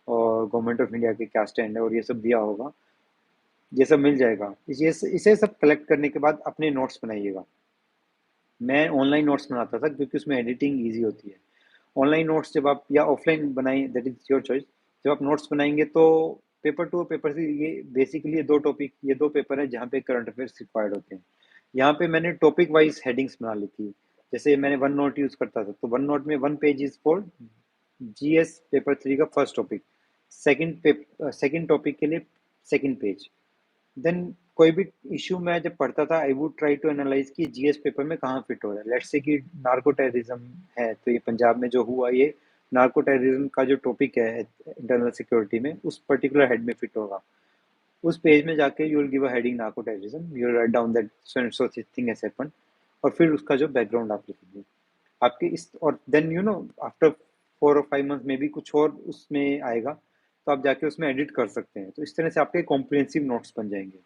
और गवर्नमेंट ऑफ इंडिया के क्या स्टैंड है और ये सब दिया होगा। ये सब मिल जाएगा। इसे सब कलेक्ट करने के बाद अपने नोट्स बनाइएगा। मैं ऑनलाइन नोट्स बनाता था क्योंकि उसमें एडिटिंग ईजी होती है। ऑनलाइन नोट्स जब आप या ऑफलाइन बनाएं, दैट इज योर चॉइस। जब आप नोट्स बनाएंगे तो पेपर टू पेपर से ये बेसिकली ये दो पेपर है जहाँ पे करंट अफेयर्स रिक्वायर्ड होते हैं। यहाँ पे मैंने टॉपिक वाइज हेडिंग्स बना ली थी। जैसे मैंने वन नोट यूज करता था, तो वन नोट में one page is for GS paper 3 का फर्स्ट टॉपिक, सेकंड टॉपिक के लिए सेकंड पेज। देन कोई भी इशू मैं जब पढ़ता था, I would try to analyse कि जीएस पेपर में कहाँ फिट हो रहा है। लेट्स से कि नार्को टेररिज्म है, तो ये पंजाब में जो हुआ, ये नार्को टेररिज्म का जो टॉपिक है इंटरनल सिक्योरिटी में, उस पर्टिकुलर हेड में फिट होगा। उस पेज में जाके you will give a heading narco terrorism, you will write down that so thing has happened, और फिर उसका जो बैकग्राउंड आप लिखेंगे आपके इस, और देन आफ्टर 4 और 5 मंथ में भी कुछ और उसमें आएगा, तो आप जाके उसमें एडिट कर सकते हैं। तो इस तरह से आपके कॉम्प्रिहेंसिव नोट्स बन जाएंगे।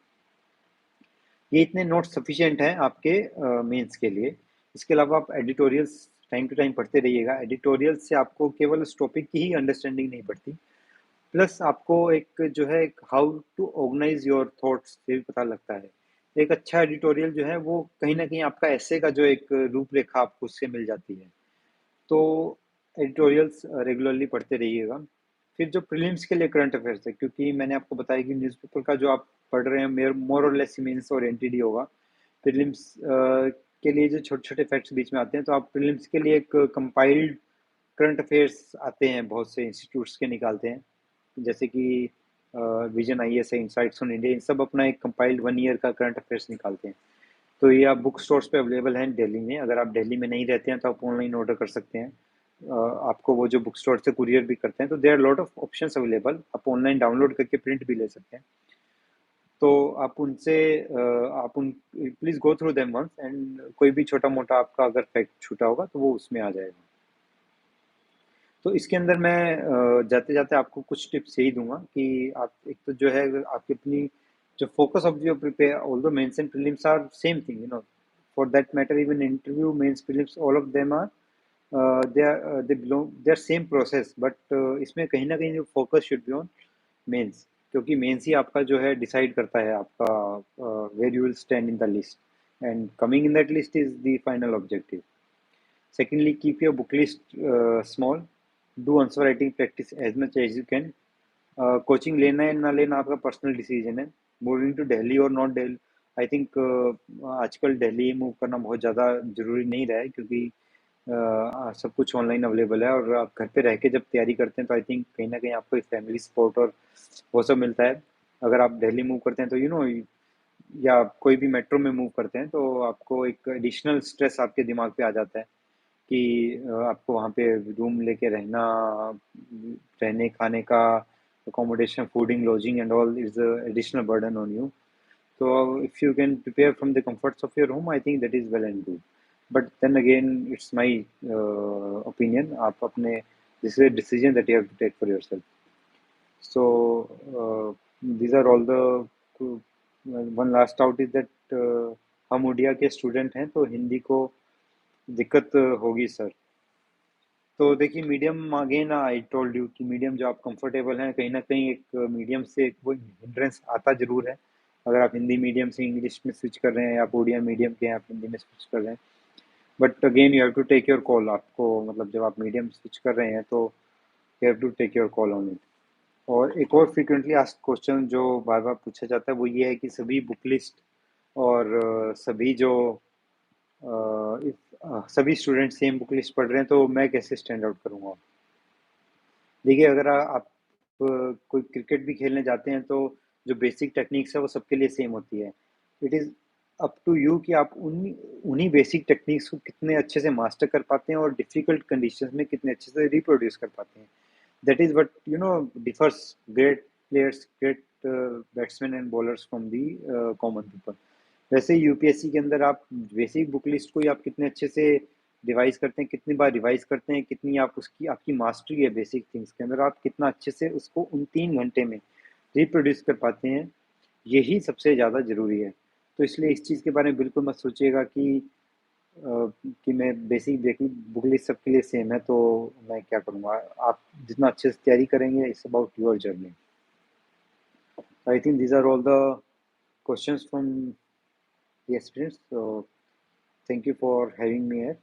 ये इतने नोट्स सफिशिएंट हैं आपके मेंस के लिए। इसके अलावा आप एडिटोरियल्स टाइम टू टाइम पढ़ते रहिएगा। एडिटोरियल्स से आपको केवल उस टॉपिक की ही अंडरस्टैंडिंग नहीं पड़ती, प्लस आपको एक जो है how to organise your thoughts ये भी पता लगता है। एक अच्छा एडिटोरियल जो है वो कहीं ना कहीं आपका ऐसे का जो एक रूपरेखा आपको उससे मिल जाती है। तो एडिटोरियल्स रेगुलरली पढ़ते रहिएगा। फिर जो प्रीलिम्स के लिए करंट अफेयर्स है, क्योंकि मैंने आपको बताया कि न्यूज़पेपर का जो आप पढ़ रहे हैं मोर और लेस मीन्स ओरिएंटेड ही होगा। प्रीलिम्स के लिए जो छोटे छोटे फैक्ट्स बीच में आते हैं, तो आप प्रीलिम्स के लिए एक कंपाइल्ड करंट अफेयर्स आते हैं, बहुत से इंस्टीट्यूट्स के निकालते हैं, जैसे कि विजन आईएएस है, इनसाइट्स ऑन इंडिया, इन सब अपना एक कंपाइल्ड 1 ईयर का करंट अफेयर्स निकालते हैं। तो ये आप बुक स्टोर्स पे अवेलेबल हैं दिल्ली में। अगर आप दिल्ली में नहीं रहते हैं तो आप ऑनलाइन ऑर्डर कर सकते हैं। आपको वो जो बुक स्टोर से कुरियर भी करते हैं, तो there are lot of options available. आप ऑनलाइन डाउनलोड करके प्रिंट भी ले सकते हैं। तो आप उनसे आप उन please go through them once, एंड कोई भी छोटा मोटा आपका अगर फैक्ट छूटा होगा तो वो उसमें आ जाएगा। तो इसके अंदर मैं जाते जाते आपको कुछ टिप्स यही दूंगा कि आप एक तो जो है आपकी अपनी जो focus of your prepare, although mains and prelims are same thing, for that matter even interview, mains, prelims, all of them are they are same process, but इसमें कहीं ना कहीं जो focus should be on mains, क्योंकि mains ही आपका जो है डिसाइड करता है आपका where you will stand in the list, and coming in that list is the final objective. Secondly, keep your book list small. Do answer writing practice as much as you can. Coaching लेना है ना लेना आपका personal decision है। Moving to Delhi और not Delhi, I think आजकल Delhi move करना बहुत ज़्यादा ज़रूरी नहीं रहा है, क्योंकि सब कुछ ऑनलाइन अवेलेबल है, और आप घर पे रह के जब तैयारी करते हैं तो आई थिंक कहीं ना कहीं आपको एक फैमिली सपोर्ट और वो सब मिलता है। अगर आप दिल्ली मूव करते हैं तो या कोई भी मेट्रो में मूव करते हैं, तो आपको एक एडिशनल स्ट्रेस आपके दिमाग पे आ जाता है कि आपको वहाँ पे रूम लेके रहना, रहने खाने का accommodation, fooding, lodging and all is a additional burden on you. So if you can prepare from the comforts of your home, I think that is well and good. But then again, it's my opinion. आप अपने this is a decision that you have to take for yourself. So these are all the one last out is that हम उड़िया के student हैं तो हिंदी को दिक्कत होगी sir. तो देखिए medium, again I told you कि मीडियम जो आप कंफर्टेबल हैं, कहीं ना कहीं एक मीडियम से एक वो हिंड्रेंस आता जरूर है। अगर आप हिंदी मीडियम से इंग्लिश में स्विच कर रहे हैं, या आप उड़िया मीडियम के हैं आप हिंदी में स्विच कर रहे हैं, but again you have to take your call. आपको मतलब जब आप मीडियम स्विच कर रहे हैं तो you have to take your call on it. और एक और फ्रीक्वेंटली आस्क्ड क्वेश्चन जो बार बार पूछा जाता है वो ये है कि सभी बुक लिस्ट और सभी जो सभी स्टूडेंट सेम बुक लिस्ट पढ़ रहे हैं तो मैं कैसे स्टैंड आउट करूँगा। देखिए अगर आप कोई क्रिकेट भी खेलने जाते हैं तो जो बेसिक टेक्निक्स है वो सबके लिए सेम होती है। It is up to you कि आप उन्हीं उन्हीं बेसिक टेक्निक्स को कितने अच्छे से मास्टर कर पाते हैं और डिफिकल्ट कंडीशंस में कितने अच्छे से रिप्रोड्यूस कर पाते हैं। That is what differs great players, great batsman and bowlers from the common people. वैसे यूपीएससी के अंदर आप बेसिक बुक लिस्ट को ही आप कितने अच्छे से रिवाइज करते हैं, कितनी बार रिवाइज करते हैं, कितनी आप उसकी आपकी मास्टरी है बेसिक थिंग्स के अंदर, आप कितना अच्छे से उसको उन 3 घंटे में रिप्रोड्यूस कर पाते हैं, यही सबसे ज़्यादा ज़रूरी है। तो इसलिए इस चीज़ के बारे में बिल्कुल मत सोचिएगा कि मैं बेसिक बुक लिस्ट सबके लिए सेम है तो मैं क्या करूँगा। आप जितना अच्छे से तैयारी करेंगे, it's about your journey. I think these are all the questions from the aspirants. So thank you for having me here.